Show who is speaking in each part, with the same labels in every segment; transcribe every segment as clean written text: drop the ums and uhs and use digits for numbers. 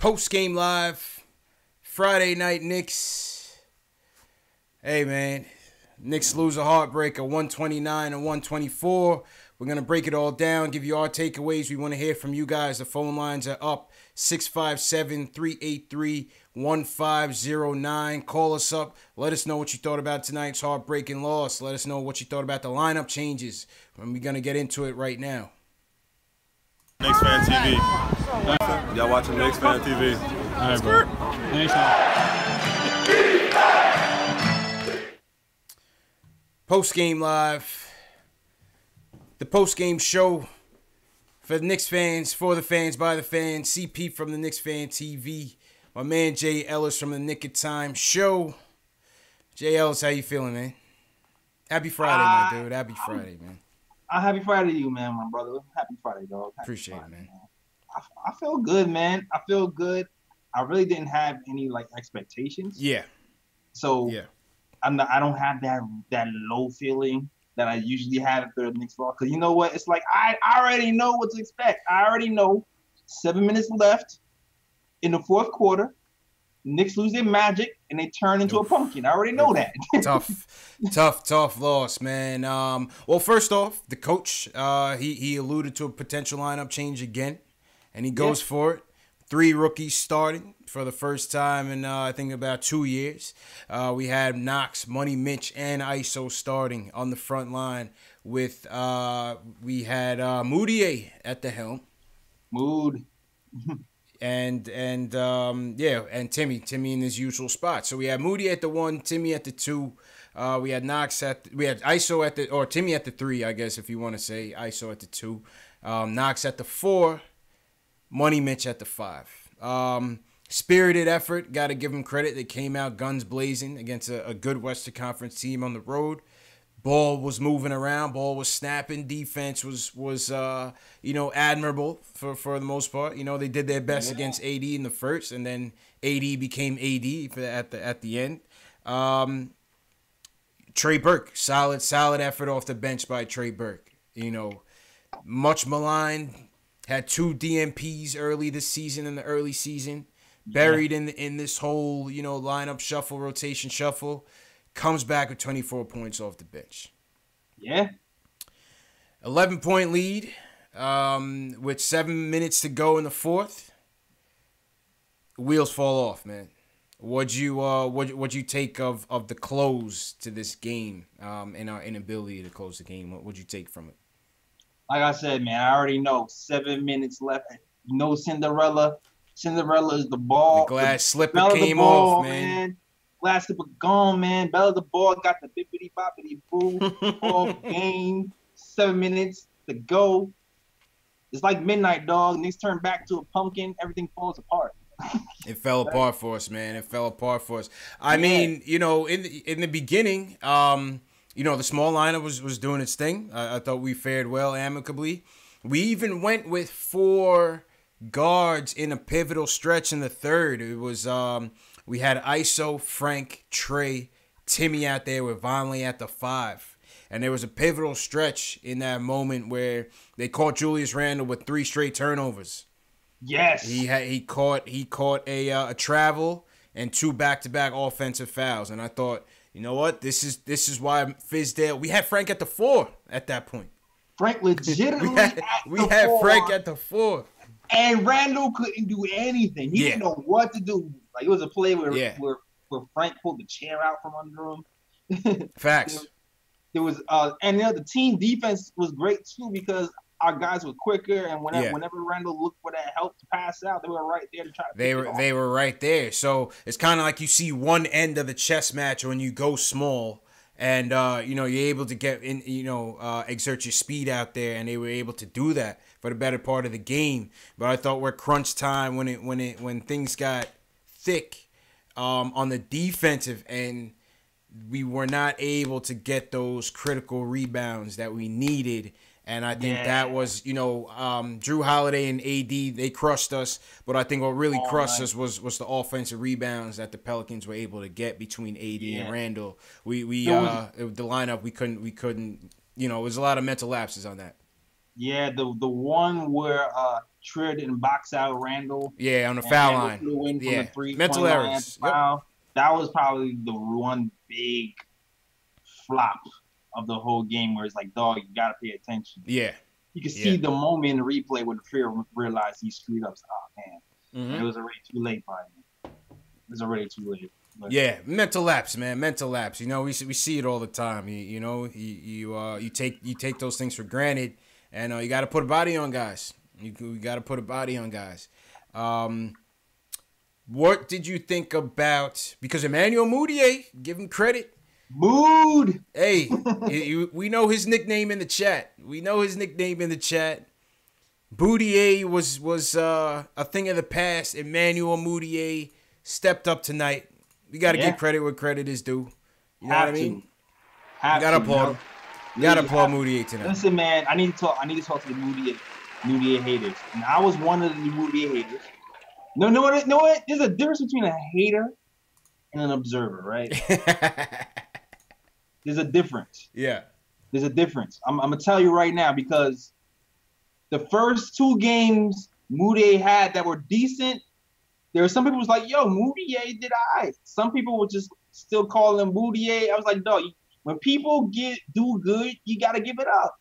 Speaker 1: Post-game live, Friday night Knicks. Hey, man, Knicks lose a heartbreaker, 129 and 124. We're going to break it all down, give you our takeaways. We want to hear from you guys. The phone lines are up, 657-383-1509. Call us up. Let us know what you thought about tonight's heartbreaking loss. Let us know what you thought about the lineup changes. And we're going to get into it right now.
Speaker 2: Knicks Fan TV. Y'all watching Knicks Fan TV.
Speaker 3: All right, bro. Thanks, man.
Speaker 1: Post-game live. The post-game show for the Knicks fans, for the fans, by the fans. CP from the Knicks Fan TV. My man Jay Ellis from the Nick of Time show. Jay Ellis, how you feeling, man? Happy Friday, my dude. Happy Friday, man.
Speaker 4: Happy Friday to you, man, my brother. Happy Friday, dog.
Speaker 1: Appreciate
Speaker 4: Friday,
Speaker 1: it, man.
Speaker 4: I feel good, man. I feel good. I really didn't have any expectations.
Speaker 1: Yeah.
Speaker 4: So
Speaker 1: yeah.
Speaker 4: I don't have that low feeling that I usually have after the Knicks loss. Because you know what? It's like I already know what to expect. I already know 7 minutes left in the fourth quarter. Knicks lose their magic and they turn into a pumpkin. I already know that.
Speaker 1: Tough loss, man. Well, first off, the coach, he alluded to a potential lineup change again, and he goes for it. 3 rookies starting for the first time in, I think, about 2 years. We had Knox, Money Mitch, and ISO starting on the front line with, we had Moutier at the helm.
Speaker 4: Mood.
Speaker 1: And Timmy in his usual spot. So we had Moody at the 1, Timmy at the 2. We had ISO at Timmy at the 3, I guess, if you want to say ISO at the 2. Knox at the 4, Money Mitch at the 5. Spirited effort, got to give them credit. They came out guns blazing against a good Western Conference team on the road. Ball was moving around. Ball was snapping. Defense was admirable for the most part. You know, they did their best against AD in the first, and then AD became AD at the end. Trey Burke, solid effort off the bench by Trey Burke. You know, much maligned. Had 2 DMPs early this season in the early season. Buried in this whole lineup shuffle, rotation shuffle. Comes back with 24 points off the bench.
Speaker 4: Yeah.
Speaker 1: 11-point lead with 7 minutes to go in the fourth. Wheels fall off, man. What'd you take of the close to this game and our inability to close the game? What'd you take from it?
Speaker 4: Like I said, man, I already know 7 minutes left. No Cinderella. Cinderella is the ball.
Speaker 1: The glass slipper came off, man.
Speaker 4: Glass slipper gone, man. Bella the ball got the bippity boppity boo. Ball game. 7 minutes to go. It's like midnight, dog. Knicks turn back to a pumpkin. Everything falls apart.
Speaker 1: It fell apart for us, man. It fell apart for us. I mean, in the beginning, the small lineup was doing its thing. I thought we fared well amicably. We even went with 4 guards in a pivotal stretch in the third. It was we had ISO, Frank, Trey, Timmy out there with Vonleh at the 5. And there was a pivotal stretch in that moment where they caught Julius Randle with 3 straight turnovers.
Speaker 4: Yes.
Speaker 1: He caught a travel and 2 back-to-back offensive fouls. And I thought, you know what? This is why Fizdale. We had Frank at the 4 at that point.
Speaker 4: Frank legitimately
Speaker 1: we had Frank at the 4.
Speaker 4: And Randall couldn't do anything. He didn't know what to do. Like, it was a play where Frank pulled the chair out from under him.
Speaker 1: Facts.
Speaker 4: There was the team defense was great too because our guys were quicker, and whenever Randall looked for that help to pass out, they were right there to try to
Speaker 1: They were right there. So it's kind of like you see one end of the chess match when you go small. And you're able to get in, exert your speed out there, and they were able to do that for the better part of the game. But I thought we're crunch time when things got thick on the defensive end, we were not able to get those critical rebounds that we needed. And I think that was, Drew Holiday and AD, they crushed us. But I think what really crushed us was the offensive rebounds that the Pelicans were able to get between AD and Randall. The lineup, we couldn't, it was a lot of mental lapses on that.
Speaker 4: Yeah, the one where Trier didn't box out Randall.
Speaker 1: Yeah, on the foul line.
Speaker 4: From
Speaker 1: Yeah,
Speaker 4: the 3-point
Speaker 1: mental
Speaker 4: line
Speaker 1: errors.
Speaker 4: Foul. That was probably the one big flop of the whole game where it's like, dog, you gotta pay attention.
Speaker 1: Yeah.
Speaker 4: You can see the moment in the replay when Trier realized he screwed up. Oh man,
Speaker 1: Mm-hmm.
Speaker 4: it was already too late by then. It was already too late. But,
Speaker 1: yeah, mental lapse, man. Mental lapse. You know, we see it all the time. You take those things for granted, and you got to put a body on guys. You got to put a body on guys. What did you think about, because Emmanuel Mudiay, give him credit.
Speaker 4: Mood.
Speaker 1: Hey, we know his nickname in the chat. Mudiay was a thing of the past. Emmanuel Mudiay stepped up tonight. We got to give credit where credit is due. You know what I mean? You got to applaud him. You got to applaud Mudiay tonight.
Speaker 4: Listen, man, I need to talk to the Mudiay haters. And I was one of the Mudiay haters. No, what? There's a difference between a hater and an observer, right? There's a difference.
Speaker 1: Yeah.
Speaker 4: There's a difference. I'm going to tell you right now, because the first 2 games Mudiay had that were decent, there were some people who was like, yo, Mudiay did all right. Some people would just still call him Mudiay. I was like, dog, when people do good, you got to give it up.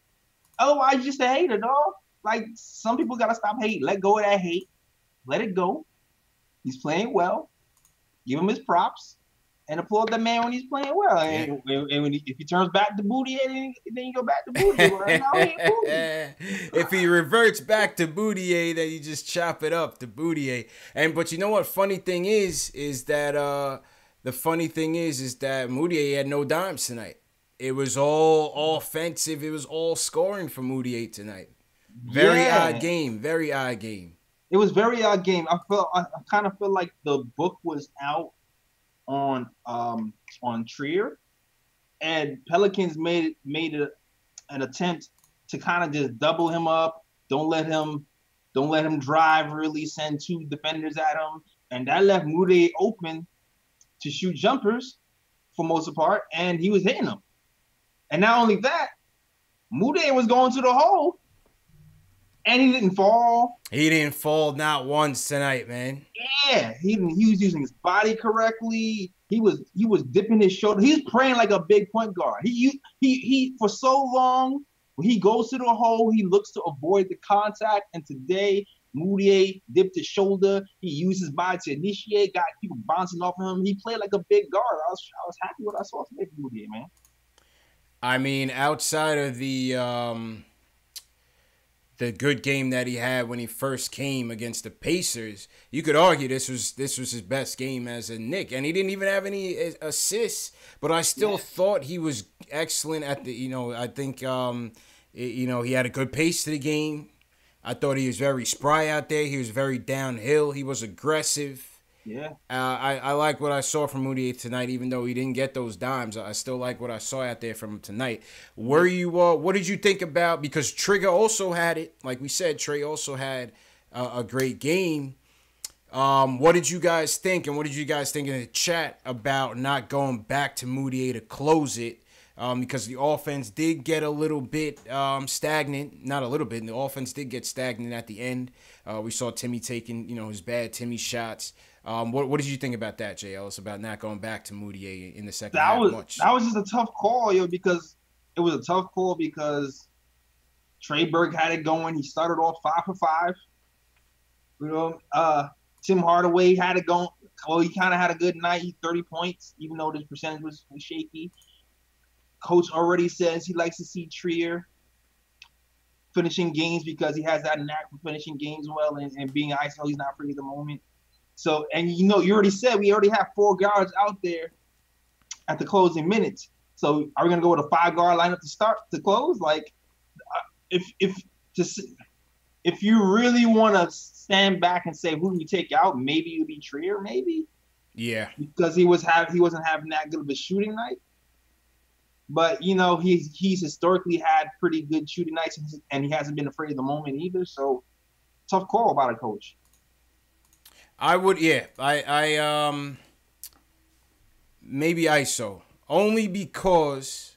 Speaker 4: Otherwise, you're just a hater, dog. Like, some people got to stop hating. Let go of that hate. Let it go. He's playing well. Give him his props. And applaud the man when he's playing well. And if he turns back to Booty, then you go back to Booty. Right now, he ain't Booty.
Speaker 1: If he reverts back to Booty, then you just chop it up to Booty. But you know what? Funny thing is that Moutier had no dimes tonight. It was all offensive. It was all scoring for Moutier tonight. Very odd game. Very odd game.
Speaker 4: It was very odd game. I kind of feel like the book was out on Trier, and Pelicans made an attempt to kind of just double him up. Don't let him drive. Really send 2 defenders at him, and that left Moutier open to shoot jumpers for most of the part, and he was hitting them. And not only that, Moutier was going to the hole, and he didn't fall.
Speaker 1: He didn't fall not once tonight, man.
Speaker 4: Yeah, he was using his body correctly. He was dipping his shoulder. He's praying like a big point guard. He for so long, when he goes to the hole, he looks to avoid the contact. And today, Moutier dipped his shoulder. He used his body to initiate, got people bouncing off of him. He played like a big guard. I was happy with what I saw today from Moutier, man.
Speaker 1: I mean, outside of the good game that he had when he first came against the Pacers, you could argue this was his best game as a Knick, and he didn't even have any assists. But I still thought he was excellent at the. I think he had a good pace to the game. I thought he was very spry out there. He was very downhill. He was aggressive.
Speaker 4: Yeah.
Speaker 1: I like what I saw from Moutier tonight, even though he didn't get those dimes. I still like what I saw out there from him tonight. What did you think about, because Trigger also had it, like we said, Trey also had a great game. What did you guys think, and what did you guys think in the chat about not going back to Moutier to close it? Because the offense did get a little bit stagnant. Not a little bit. The offense did get stagnant at the end. We saw Timmy taking, his bad Timmy shots. What did you think about that, Jay Ellis, about not going back to Moutier in the second half much?
Speaker 4: That was just a tough call, because it was a tough call because Trey Burke had it going. He started off 5 for 5. Tim Hardaway had it going. Well, he kind of had a good night. He 30 points, even though his percentage was shaky. Coach already says he likes to see Trier finishing games because he has that knack for finishing games well and being ISO. He's not free at the moment. So, and you already said we already have 4 guards out there at the closing minutes. So, are we gonna go with a 5-guard lineup to close? Like, if you really want to stand back and say who do we take out, maybe it would be Trier, maybe.
Speaker 1: Yeah.
Speaker 4: Because he wasn't having that good of a shooting night. But he's historically had pretty good shooting nights, and he hasn't been afraid of the moment either. So, tough call about it, coach.
Speaker 1: I would, yeah. I maybe ISO. Only because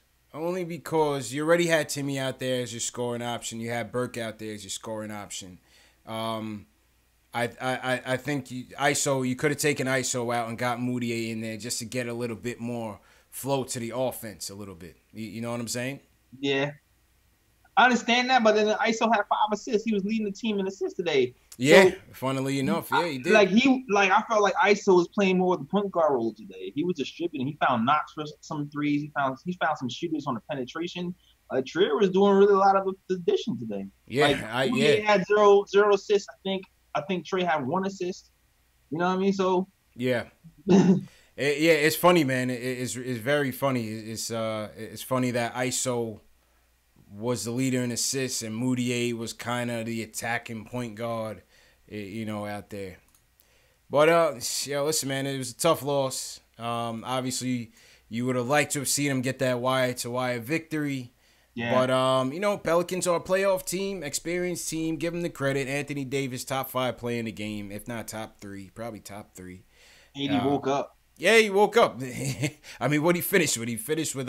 Speaker 1: you already had Timmy out there as your scoring option. You had Burke out there as your scoring option. I think you could have taken ISO out and got Moutier in there just to get a little bit more flow to the offense a little bit. You know what I'm saying?
Speaker 4: Yeah. I understand that, but then ISO had 5 assists. He was leading the team in assists today.
Speaker 1: Yeah,
Speaker 4: so,
Speaker 1: funnily enough, yeah, he did.
Speaker 4: I felt like ISO was playing more of the point guard role today. He was distributing. He found Knox for some threes. He found some shooters on the penetration. Trier was doing really a lot of the addition today.
Speaker 1: Yeah,
Speaker 4: he had zero assists. I think Trey had 1 assist. You know what I mean? So
Speaker 1: yeah. It's funny, man. It's very funny. It's funny that ISO was the leader in assists and Moutier was kind of the attacking point guard, out there. But listen, man, it was a tough loss. Obviously, you would have liked to have seen him get that wire-to-wire victory. Yeah. But Pelicans are a playoff team, experienced team. Give them the credit. Anthony Davis, top 5 player in the game, if not top 3, probably top 3.
Speaker 4: And he woke up.
Speaker 1: Yeah, he woke up. I mean, what he finished with? He finished with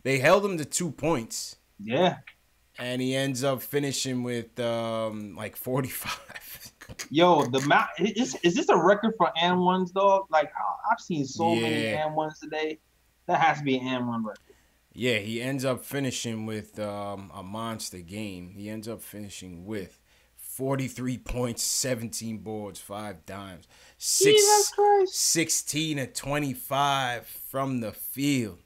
Speaker 1: they held him to 2 points.
Speaker 4: Yeah.
Speaker 1: And he ends up finishing with 45.
Speaker 4: Yo, is this a record for and ones, dog? Like I've seen so many and ones today. That has to be an and one record.
Speaker 1: Yeah, he ends up finishing with a monster game. He ends up finishing with 43 points, 17 boards, 5 dimes, 16 to 25 from the field.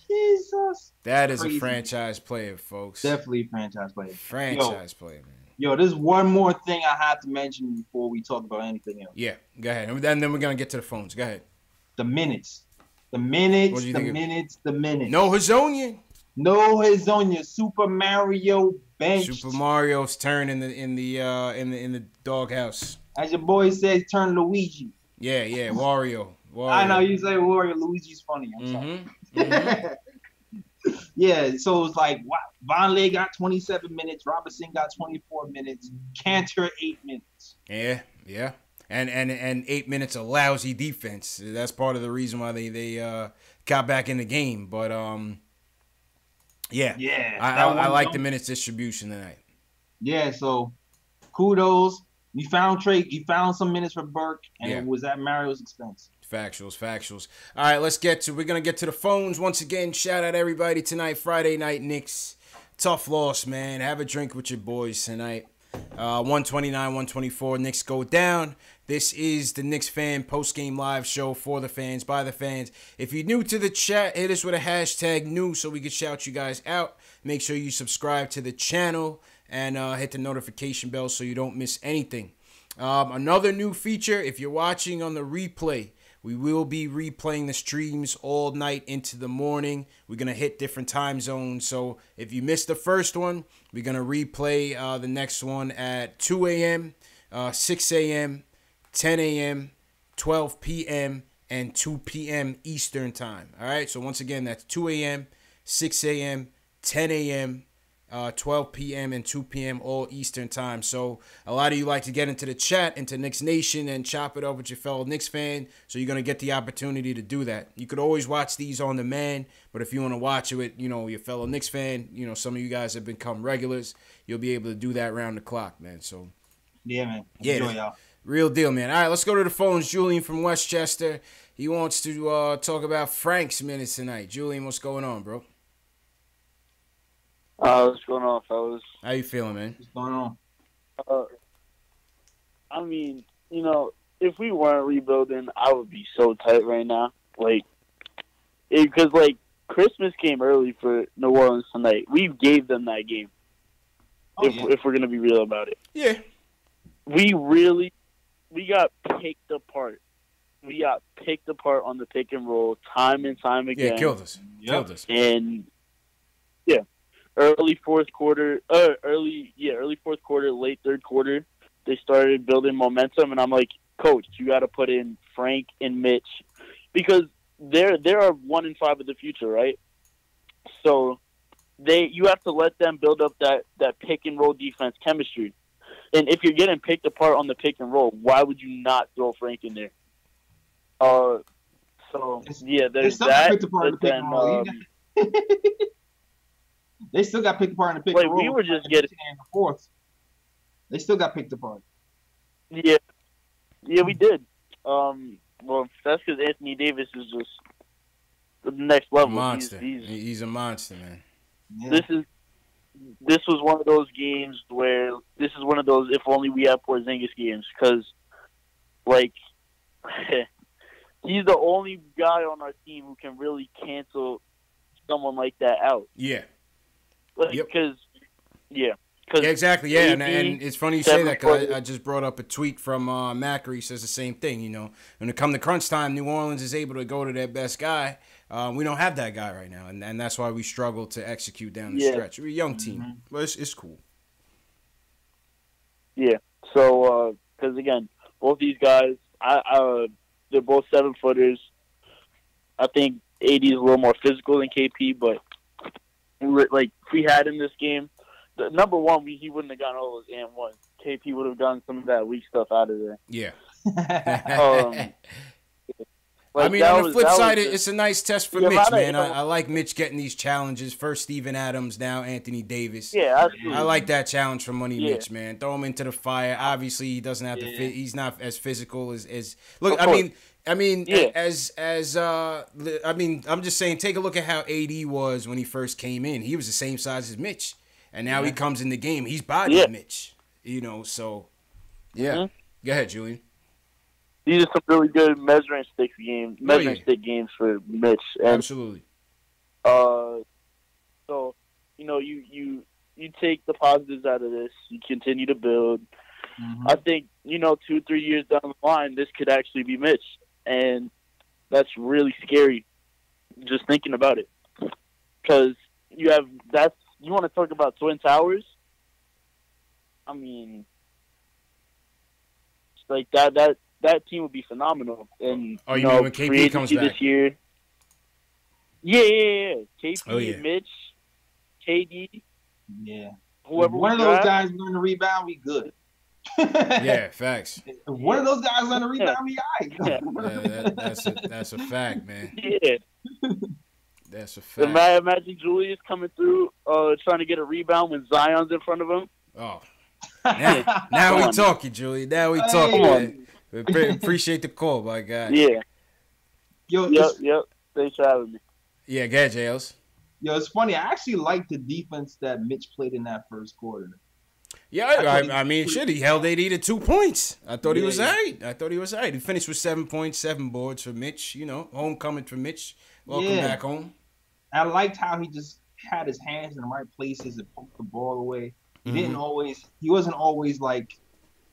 Speaker 4: Jesus.
Speaker 1: That is crazy. A franchise player, folks.
Speaker 4: Definitely a franchise player.
Speaker 1: Franchise player, man.
Speaker 4: Yo, there's one more thing I have to mention before we talk about anything else.
Speaker 1: Yeah, go ahead. And then we're going to get to the phones. Go ahead.
Speaker 4: The minutes. The minutes. No Hazonia. Super Mario bench.
Speaker 1: Super Mario's turn in the doghouse.
Speaker 4: As your boy says, turn Luigi.
Speaker 1: Yeah, Wario.
Speaker 4: I know you say Wario. Luigi's funny. I'm sorry. Mm-hmm. Yeah, so it was like Vonleh got 27 minutes, Robinson got 24 minutes, Cantor 8 minutes.
Speaker 1: Yeah. And 8 minutes of lousy defense. That's part of the reason why they got back in the game. But I like the minutes distribution tonight. Yeah,
Speaker 4: so kudos. You found Trey. You found some minutes for Burke, and it was at Mario's expense.
Speaker 1: Factuals. All right, we're going to get to the phones once again. Shout out everybody tonight, Friday night Knicks. Tough loss, man. Have a drink with your boys tonight. 129-124, Knicks go down. This is the Knicks fan post-game live show for the fans, by the fans. If you're new to the chat, hit us with a hashtag new so we can shout you guys out. Make sure you subscribe to the channel and hit the notification bell so you don't miss anything. Another new feature, if you're watching on the replay, we will be replaying the streams all night into the morning. We're going to hit different time zones. So if you missed the first one, we're going to replay the next one at 2 a.m., 6 a.m., 10 a.m., 12 p.m., and 2 p.m. Eastern time. All right? So once again, that's 2 a.m., 6 a.m., 10 a.m., 12 p.m. and 2 p.m. all Eastern time. So a lot of you like to get into the chat, into Knicks Nation, and chop it up with your fellow Knicks fan. So you're going to get the opportunity to do that. You could always watch these on demand, but if you want to watch it with, your fellow Knicks fan, some of you guys have become regulars, you'll be able to do that round the clock, man. So
Speaker 4: yeah, man. Enjoy, y'all.
Speaker 1: Real deal, man. All right, let's go to the phones. Julian from Westchester. He wants to talk about Frank's minutes tonight. Julian, what's going on, bro?
Speaker 5: What's going on, fellas?
Speaker 1: How you feeling, man?
Speaker 4: What's going on?
Speaker 5: I mean, if we weren't rebuilding, I would be so tight right now. Because Christmas came early for New Orleans tonight. We gave them that game. If we're gonna be real about it.
Speaker 1: Yeah.
Speaker 5: We got picked apart. We got picked apart on the pick and roll time and time again.
Speaker 1: Yeah, killed us.
Speaker 5: And early fourth quarter, late third quarter, they started building momentum, and I'm like, Coach, you got to put in Frank and Mitch because they're 1-5 of the future, right? So you have to let them build up that pick and roll defense chemistry. And if you're getting picked apart on the pick and roll, why would you not throw Frank in there? There's that.
Speaker 4: They still got picked apart in the pick and roll.
Speaker 5: We were just getting
Speaker 4: in the fourth. They still got picked apart.
Speaker 5: Yeah, yeah, we did. Well, that's because Anthony Davis is just the next level.
Speaker 1: Monster. He's a monster, man.
Speaker 4: Yeah.
Speaker 5: This was one of those games where this is one of those if only we had Porzingis games, because like he's the only guy on our team who can really cancel someone like that out.
Speaker 1: Yeah.
Speaker 5: Like,
Speaker 1: Yep.
Speaker 5: Because
Speaker 1: Yeah, exactly. Yeah, and it's funny you say that, because
Speaker 5: 7
Speaker 1: I just brought up a tweet from Macri, says the same thing. You know, when it comes to crunch time, New Orleans is able to go to their best guy. We don't have that guy right now, and that's why we struggle to execute down the stretch. We're a young team, but it's cool.
Speaker 5: Yeah. So, because again, both these guys, they're both 7-footers. I think AD is a little more physical than KP, but like if we had in this game, number one, he wouldn't have gotten all those and ones. KP would have gotten some of that weak stuff out of there.
Speaker 1: Yeah.
Speaker 5: Like,
Speaker 1: I mean, on the flip side,
Speaker 5: just,
Speaker 1: it's a nice test for Mitch, man. I like Mitch getting these challenges. First Steven Adams, now Anthony Davis.
Speaker 5: Yeah, absolutely.
Speaker 1: I like that challenge for Money Mitch, man. Throw him into the fire. Obviously, he doesn't have to fit. He's not as physical as look. I mean, I'm just saying. Take a look at how AD was when he first came in. He was the same size as Mitch, and now he comes in the game. He's bodying Mitch. You know, so yeah. Go ahead, Julian.
Speaker 5: These are some really good measuring stick games for Mitch. And,
Speaker 1: absolutely.
Speaker 5: So you know, you take the positives out of this. You continue to build. I think 2-3 years down the line, this could actually be Mitch, and that's really scary. Just thinking about it, because you want to talk about Twin Towers. I mean, it's like that team would be phenomenal. And
Speaker 1: you mean when KP comes back
Speaker 5: this year? Yeah. KP, Mitch, KD.
Speaker 4: Yeah.
Speaker 5: Whoever
Speaker 4: one of those guys learn to rebound, we good.
Speaker 1: Yeah, facts.
Speaker 4: If one of those guys learn to rebound, we all right.
Speaker 1: That's a fact, man.
Speaker 5: Yeah.
Speaker 1: That's a fact.
Speaker 5: Imagine Julius coming through, trying to get a rebound when Zion's in front of him.
Speaker 1: Oh. Now we talking, Julian. Now we talking, man. Appreciate the call, my guy.
Speaker 5: Yeah.
Speaker 4: Yep.
Speaker 5: Thanks for having me.
Speaker 1: Yeah, go ahead, Jails.
Speaker 4: Yo, it's funny. I actually liked the defense that Mitch played in that first quarter.
Speaker 1: Yeah, I mean, shit, he held AD to 2 points. I thought he was all right. He finished with 7 points, 7 boards for Mitch. You know, homecoming for Mitch. Welcome back home.
Speaker 4: I liked how he just had his hands in the right places and poked the ball away. He wasn't always like,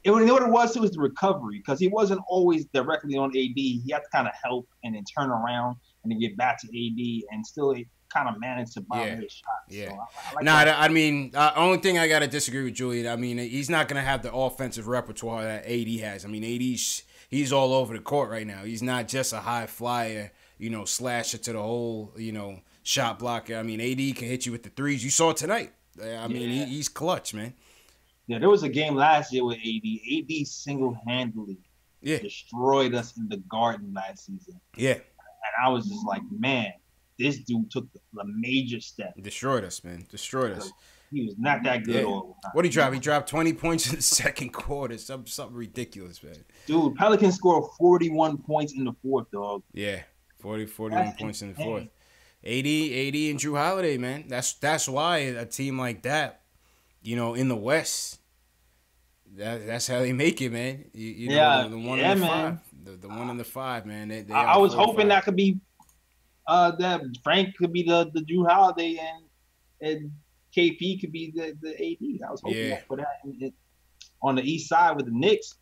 Speaker 4: you know what it was? It was the recovery, because he wasn't always directly on AD. He had to kind of help and then turn around and then get back to AD and still kind of manage to bomb his shots.
Speaker 1: Yeah.
Speaker 4: So I
Speaker 1: mean, only thing I got to disagree with Julian, I mean, he's not going to have the offensive repertoire that AD has. I mean, he's all over the court right now. He's not just a high flyer, slasher to the hole, shot blocker. I mean, AD can hit you with the threes. You saw it tonight. I mean, he's clutch, man.
Speaker 4: Yeah, there was a game last year with AD. AD single-handedly destroyed us in the Garden last season. Yeah. And I was just like, man, this dude took the major step.
Speaker 1: Destroyed us, man. Destroyed us.
Speaker 4: He was not that good all the time.
Speaker 1: What did he drop? He dropped 20 points in the second quarter. Something ridiculous, man.
Speaker 4: Dude, Pelicans scored 41 points in the fourth, dog.
Speaker 1: Yeah, 41 points in the fourth. AD and Drew Holiday, man. That's why a team like that, in the West, that's how they make it, man. The one in the five. The one in the five, man. They
Speaker 4: I was hoping that could be that Frank could be the Drew Holiday and KP could be the AD. I was hoping that for that on the east side with the Knicks.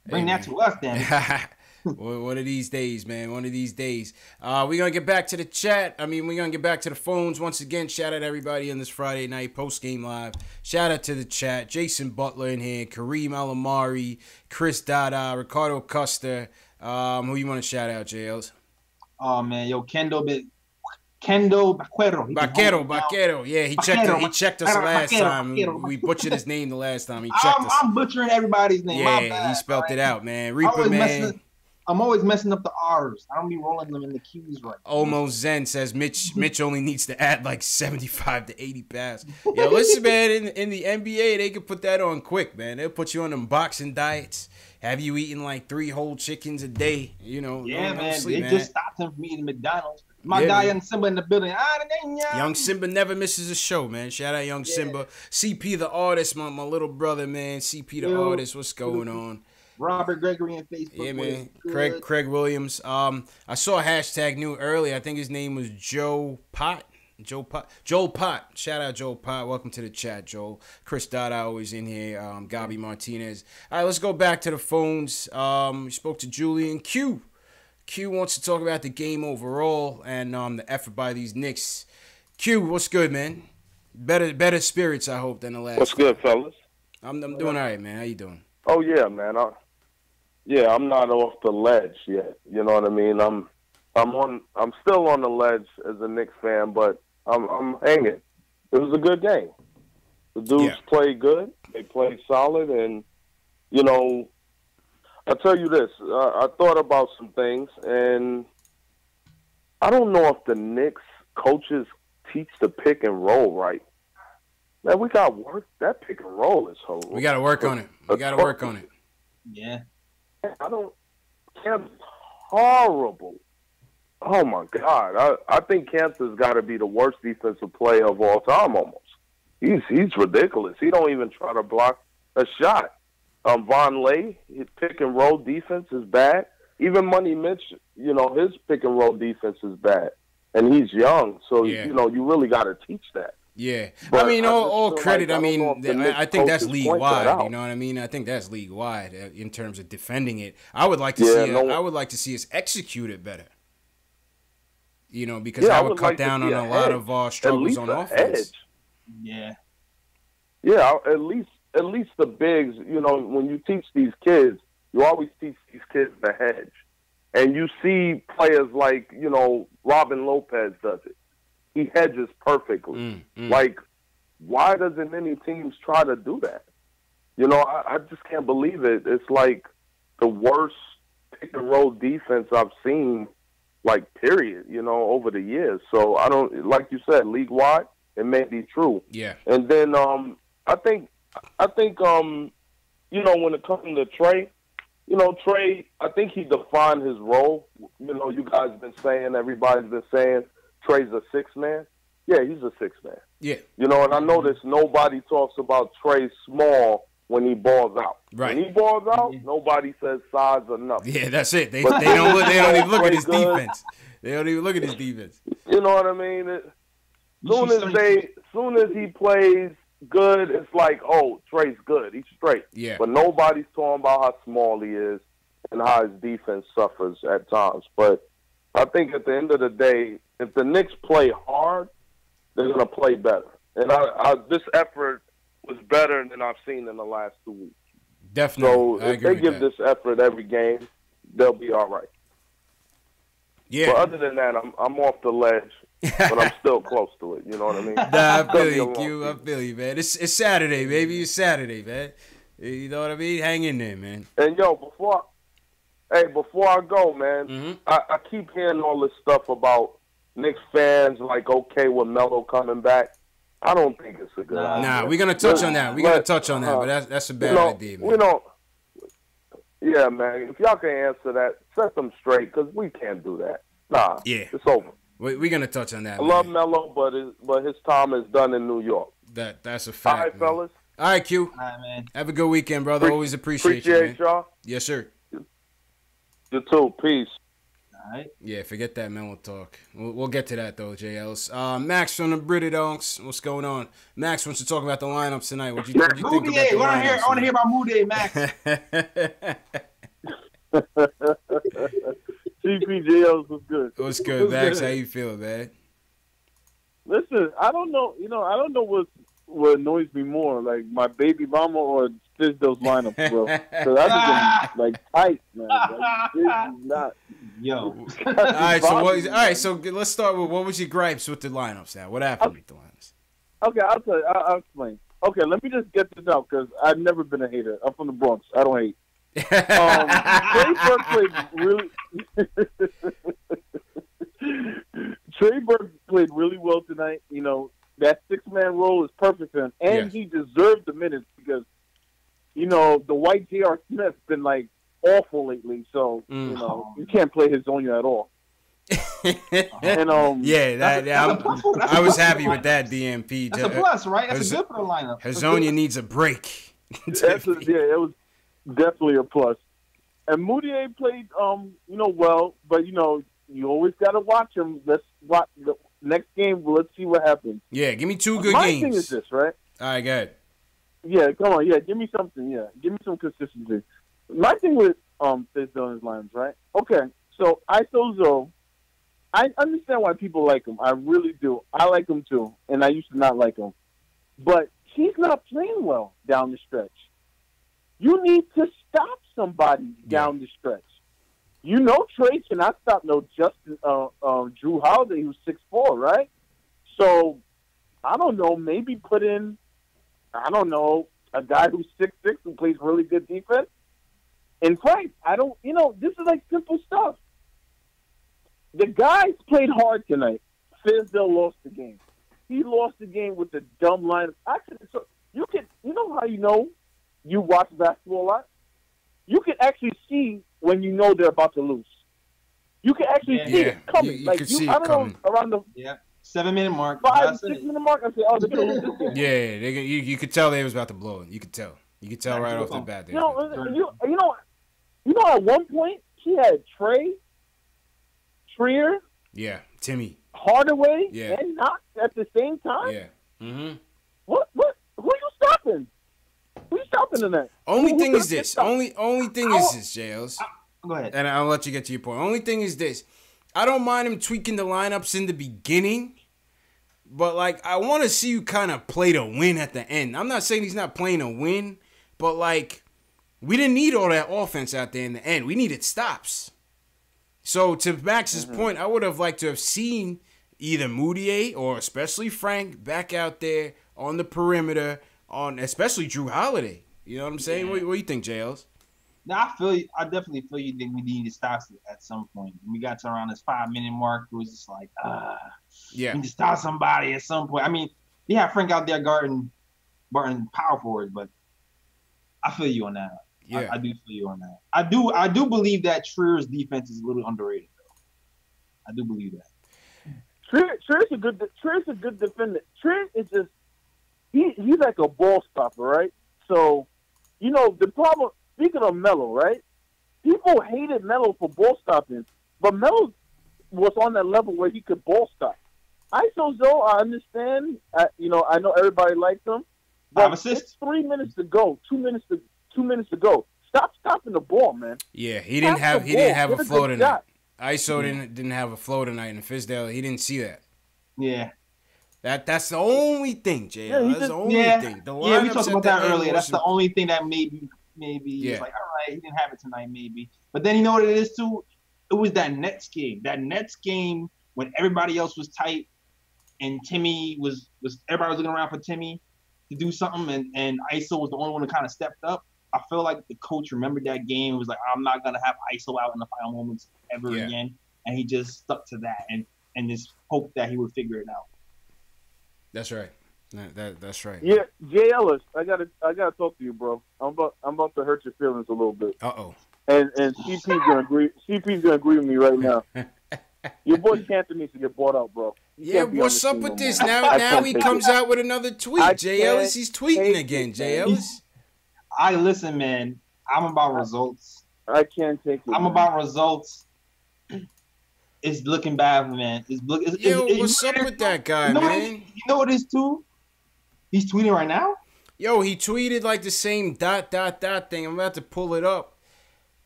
Speaker 4: Bring that to us, then.
Speaker 1: One of these days, man. One of these days. We're going to get back to the chat. I mean, we're going to get back to the phones. Once again, shout out to everybody on this Friday night post-game live. Shout out to the chat. Jason Butler in here. Kareem Alamari. Chris Dada. Ricardo Custer. Who you want to shout out, JLs?
Speaker 4: Oh, man. Yo, Kendo
Speaker 1: Vaquero. Yeah, he checked us last time. We butchered his name the last time. He checked us.
Speaker 4: I'm butchering everybody's name.
Speaker 1: Yeah, he spelled it out, man. Reaper Man.
Speaker 4: I'm always messing up the R's. I don't be rolling them in the Q's right.
Speaker 1: Almost Zen says Mitch only needs to add like 75 to 80 pounds. Yo, listen, man, in the NBA, they could put that on quick, man. They'll put you on them boxing diets, have you eating like 3 whole chickens a day, you know.
Speaker 4: Yeah,
Speaker 1: no
Speaker 4: man.
Speaker 1: sleep,
Speaker 4: They just stopped him from eating McDonald's. My guy, Young Simba, in the building.
Speaker 1: Young Simba never misses a show, man. Shout out Young Simba. CP the artist, my little brother, man. CP the artist, what's going on?
Speaker 4: Robert Gregory on Facebook.
Speaker 1: Yeah, man. Craig Williams. I saw a hashtag new earlier. I think his name was Joel Pot. Joel Pot. Shout out Joel Pot. Welcome to the chat, Joel. Chris Dada always in here. Gabi Martinez. All right, let's go back to the phones. We spoke to Julian Q. Q wants to talk about the game overall and the effort by these Knicks. Q, what's good, man? Better spirits, I hope, than the last.
Speaker 6: What's good, fellas?
Speaker 1: I'm doing all right, man. How you doing?
Speaker 6: Oh yeah, man. I'm not off the ledge yet. You know what I mean? I'm still on the ledge as a Knicks fan, but I'm hanging. It was a good game. The dudes played good. They played solid, and you know, I'll tell you this. I thought about some things, and I don't know if the Knicks coaches teach the pick and roll right. Man, we got work. That pick and roll is horrible.
Speaker 1: We got to work on it. We got to work on it.
Speaker 4: Yeah.
Speaker 6: Camp's horrible. Oh, my God. I think Kansas got to be the worst defensive player of all time almost. He's ridiculous. He don't even try to block a shot. Von Lay, his pick and roll defense is bad. Even Money Mitch, you know, his pick and roll defense is bad. And he's young, so, you know, you really got to teach that.
Speaker 1: Yeah.
Speaker 6: But
Speaker 1: I mean, all credit.
Speaker 6: Like,
Speaker 1: I think that's league-wide. You know what I mean? I think that's league-wide in terms of defending it. I would like to see us execute it better. You know, because that would cut down on a lot of struggles on offense.
Speaker 4: Yeah.
Speaker 6: Yeah, at least the bigs, you know, when you teach these kids, you always teach these kids the hedge. And you see players like, you know, Robin Lopez does it. He hedges perfectly. Like, why doesn't any teams try to do that? You know, I just can't believe it. It's like the worst pick-and-roll defense I've seen, like, period, you know, over the years. So, I don't, like you said, league-wide, it may be true.
Speaker 1: Yeah.
Speaker 6: And then I think you know, when it comes to Trey, you know, Trey, I think he defined his role. You know, you guys been saying, everybody's been saying, Trey's a six-man. Yeah, he's a six-man.
Speaker 1: Yeah.
Speaker 6: You know, and I notice nobody talks about Trey small when he balls out.
Speaker 1: Right.
Speaker 6: When he balls out, nobody says size or nothing.
Speaker 1: Yeah, that's it. They don't even look at his defense. They don't even look at his defense.
Speaker 6: You know what I mean? Soon as he plays good, it's like, oh, Trey's good. He's straight.
Speaker 1: Yeah.
Speaker 6: But nobody's talking about how small he is and how his defense suffers at times. But I think at the end of the day, if the Knicks play hard, they're going to play better. And this effort was better than I've seen in the last 2 weeks.
Speaker 1: Definitely.
Speaker 6: So if they give this effort every game, they'll be all right.
Speaker 1: Yeah.
Speaker 6: But other than that, I'm off the ledge, but I'm still close to it. You know what I mean?
Speaker 1: Nah, I feel you, Q. I feel you, man. It's Saturday, baby. It's Saturday, man. You know what I mean? Hang in there, man.
Speaker 6: And, yo, before I go, man, I keep hearing all this stuff about Knicks fans, like, okay with Melo coming back. I don't think it's a good idea.
Speaker 1: Nah, we're going to touch on that. We're going to touch on that, but that's a bad idea, man.
Speaker 6: Yeah, man. If y'all can answer that, set them straight, because we can't do that. Nah,
Speaker 1: yeah,
Speaker 6: it's over.
Speaker 1: We're going to touch on that,
Speaker 6: I love Melo, but his time is done in New York.
Speaker 1: That's a fact,
Speaker 6: all right,
Speaker 1: man.
Speaker 6: fellas.
Speaker 1: All right, Q.
Speaker 4: All right, man.
Speaker 1: Have a good weekend, brother. Always appreciate you, man.
Speaker 6: Y'all.
Speaker 1: Yes, sir.
Speaker 6: You too. Peace.
Speaker 4: All right.
Speaker 1: Yeah, forget that, man. We'll talk. We'll get to that, though, J. Ellis. Max from the Britty Donks. What's going on? Max wants to talk about the lineups tonight. What you think about the lineups?
Speaker 4: I want to hear about Moody, Max.
Speaker 7: CPJLs was good.
Speaker 1: What's good, Max? How you feeling, man?
Speaker 7: Listen, I don't know. You know, I don't know what annoys me more, like my baby mama or just those lineups, bro. Because I just been like tight, man. Like, this is not.
Speaker 4: Yo.
Speaker 1: All right, so let's start with what was your gripes with the lineups now? What happened with the lineups?
Speaker 7: Okay, I'll tell you. I'll explain. Okay, let me just get this out because I've never been a hater. I'm from the Bronx. I don't hate. Trey Burke played really. Trey Burke played really well tonight. You know, that 6-man role is perfect for him, and he deserved the minutes because, you know, the white J.R. Smith's been like awful lately. So you know, you can't play Hazonia at all. And
Speaker 1: I was happy with that DMP.
Speaker 4: That's a plus, right? That's a good for the lineup.
Speaker 1: Hazonia needs a break.
Speaker 7: It was definitely a plus. And Moutier played, you know, well, but you know, you always got to watch him. Let's watch the next game. Let's see what happens.
Speaker 1: Yeah, give me 2 good
Speaker 7: My
Speaker 1: games.
Speaker 7: thing is this, right?
Speaker 1: All right, go ahead.
Speaker 7: Yeah, come on. Yeah, give me something. Yeah, give me some consistency. My thing with Fizdale and his lines, right? Okay, so Isozo, I understand why people like him. I really do. I like him too, and I used to not like him. But he's not playing well down the stretch. You need to stop somebody down the stretch. You know Trey cannot stop no Justin Drew Holiday, who's 6'4", right? So, I don't know, maybe put in, I don't know, a guy who's 6'6", who plays really good defense. And Frank, this is like simple stuff. The guys played hard tonight. Fizdale lost the game. He lost the game with the dumb line. Actually, so you know how you watch basketball a lot? You can actually see when you know they're about to lose. You can actually see it coming.
Speaker 1: You can see it coming.
Speaker 7: Around the
Speaker 4: 7-minute mark,
Speaker 7: 5-6-minute mark. I say, oh, they're gonna lose this game.
Speaker 1: Yeah, you could tell they was about to blow it. You could tell. You could tell right off the bat.
Speaker 7: You know, at one point he had Trier,
Speaker 1: Timmy
Speaker 7: Hardaway,
Speaker 1: Yeah.
Speaker 7: and Knox at the same time.
Speaker 1: Yeah. Mm-hmm.
Speaker 7: What? Who are you stopping? Who are you stopping tonight?
Speaker 1: Only thing is this. Only thing is this, Jails.
Speaker 4: Go ahead.
Speaker 1: And I'll let you get to your point. Only thing is this. I don't mind him tweaking the lineups in the beginning, but like I want to see you kind of play to win at the end. I'm not saying he's not playing to win, but like we didn't need all that offense out there in the end. We needed stops. So to Max's point, I would have liked to have seen either Moutier or especially Frank back out there on the perimeter, on especially Drew Holiday. You know what I'm saying? What do you think, JLs?
Speaker 4: No, I feel you. I definitely feel you think we needed stops at some point. When we got to around this 5-minute mark, it was just like, we need to stop somebody at some point. I mean, we have Frank out there guarding power forwards, but I feel you on that.
Speaker 1: Yeah,
Speaker 4: I do feel you on that. I do believe that Trier's defense is a little underrated, though. I do believe that.
Speaker 7: Trier's a good defender. Trier is just he's like a ball stopper, right? So, you know, the problem. Speaking of Melo, right? People hated Melo for ball stopping, but Melo was on that level where he could ball stop. Isozo, I understand. I know everybody likes him. But it's 3 minutes to go. 2 minutes to go. Stop stopping the ball, man.
Speaker 1: Yeah, he didn't have a flow tonight. ISO didn't have a flow tonight, and Fizdale, he didn't see that.
Speaker 4: Yeah.
Speaker 1: That's the only thing, Jay. That's the only thing.
Speaker 4: We talked about that earlier. That's the only thing that maybe it's like, all right, he didn't have it tonight, maybe. But then you know what it is too? It was that Nets game. That Nets game when everybody else was tight and Timmy was everybody was looking around for Timmy to do something, and ISO was the only one who kind of stepped up. I feel like the coach remembered that game. It was like, I'm not gonna have ISO out in the final moments ever again, and he just stuck to that and just hoped that he would figure it out.
Speaker 1: That's right. That's right.
Speaker 7: Yeah, Jay Ellis, I gotta talk to you, bro. I'm about to hurt your feelings a little bit. And CP's gonna agree. CP's gonna agree with me right now. Your boy Cantor needs to get bought out, bro.
Speaker 1: Yeah, what's up with this? Now he comes out with another tweet. Jay Ellis, he's tweeting again. Jay Ellis.
Speaker 4: Listen, man. I'm about results.
Speaker 7: I can't take it.
Speaker 4: I'm about results. It's looking bad, man.
Speaker 1: What's up with that guy, man?
Speaker 4: You know what it is too? He's tweeting right now?
Speaker 1: Yo, he tweeted like the same ... thing. I'm about to pull it up.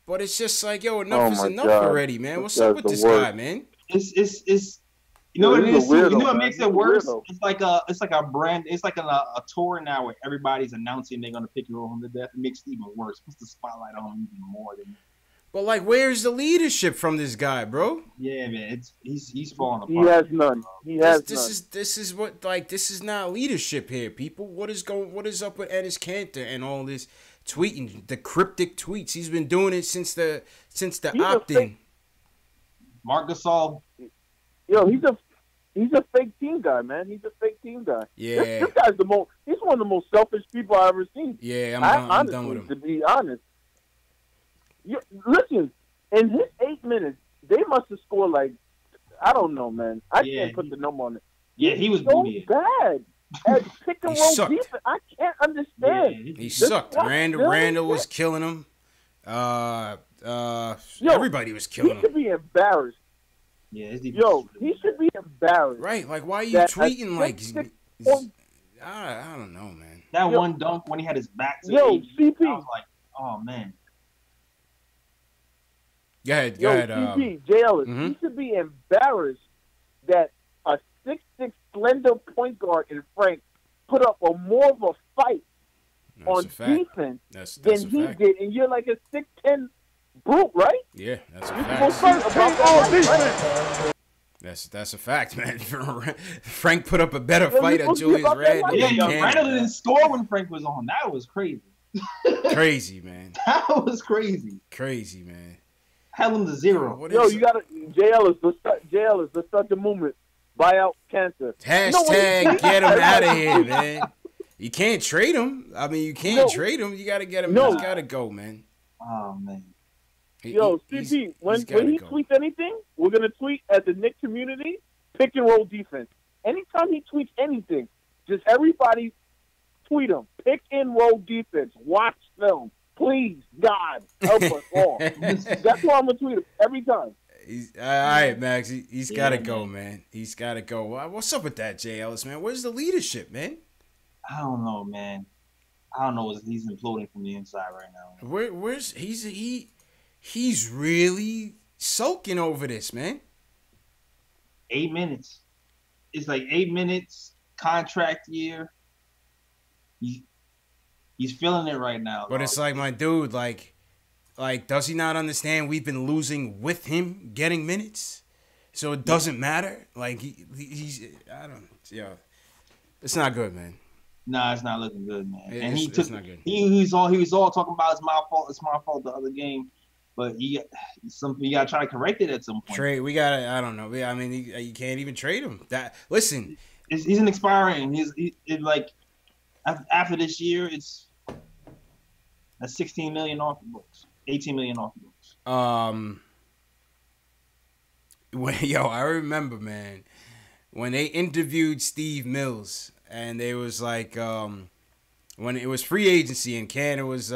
Speaker 1: But it's just like, yo, enough is enough already, man. What's up with this guy, man?
Speaker 4: It's you know what it is too? You know what makes it worse? It's like a brand, it's like a tour now where everybody's announcing they're gonna pick you home to death. It makes it even worse. Puts the spotlight on him even more than.
Speaker 1: But like, where's the leadership from this guy, bro?
Speaker 4: Yeah, man, he's falling apart.
Speaker 7: He has none.
Speaker 1: This is what, like, this is not leadership here, people. What is up with Ennis Cantor and all this tweeting the cryptic tweets. He's been doing it since the
Speaker 7: He's
Speaker 1: opt-in.
Speaker 4: Marc Gasol.
Speaker 7: Yo, he's a fake team guy, man. He's a fake team guy.
Speaker 1: Yeah.
Speaker 7: This guy's he's one of the most selfish people I've ever seen.
Speaker 1: Yeah, I'm done with him.
Speaker 7: To be honest. Listen, in his 8 minutes, they must have scored like, I don't know, man. I can't put the number on it.
Speaker 4: Yeah, he was
Speaker 7: so bad. At pick and roll
Speaker 1: sucked.
Speaker 7: defense, I can't understand.
Speaker 1: Yeah, he sucked. Randall was killing him. Everybody was killing him.
Speaker 7: He should be embarrassed.
Speaker 4: Yeah,
Speaker 7: he should be embarrassed.
Speaker 1: Right, like why are you tweeting like? I don't know, man.
Speaker 4: That one dunk when he had his back to
Speaker 7: CP.
Speaker 4: I was like, oh man.
Speaker 1: Go ahead.
Speaker 7: CP, J. Ellis, he should be embarrassed that a 6'6" slender point guard in Frank put up more of a fight on defense than he did, and you're like a 6'10" brute, right?
Speaker 1: Yeah, that's a fact. That's a fact, man. Frank put up a better fight on Julius Randle.
Speaker 4: Randle didn't score when Frank was on. That was crazy.
Speaker 1: Crazy, man.
Speaker 4: That was crazy.
Speaker 1: Crazy, man.
Speaker 4: Held him to 0.
Speaker 7: You gotta J. Ellis, let's start the movement. Buy out cancer.
Speaker 1: Hashtag get him out of here, man. You can't trade him. I mean, you can't trade him. You gotta get him. He's gotta go, man.
Speaker 4: Oh man.
Speaker 7: CP, when he tweets anything, we're gonna tweet at the Knicks community, pick and roll defense. Anytime he tweets anything, just everybody tweet him. Pick and roll defense. Watch film. Please, God, help us all. That's why I'm gonna tweet him every time.
Speaker 1: All right, Max. He's got to go, man. He's got to go. What's up with that, J. Ellis, man? Where's the leadership, man?
Speaker 4: I don't know, man. I don't know. He's imploding from the inside right now.
Speaker 1: Where's he's really sulking over this, man.
Speaker 4: 8 minutes. It's like 8 minutes contract year. He's feeling it right now.
Speaker 1: But it's like, my dude, like, does he not understand we've been losing with him getting minutes? So it doesn't matter. Like, he's it's not good, man.
Speaker 4: Nah, it's not looking good, man.
Speaker 1: It's not good.
Speaker 4: He was all talking about it's my fault the other game. But you gotta try to correct it at some point.
Speaker 1: We gotta. I don't know. I mean, you can't even trade him. Listen,
Speaker 4: he's an expiring. He's like after this year, it's that's 16 million off the books, 18 million off the books.
Speaker 1: I remember, man, when they interviewed Steve Mills, and they was like, when it was free agency and Canada was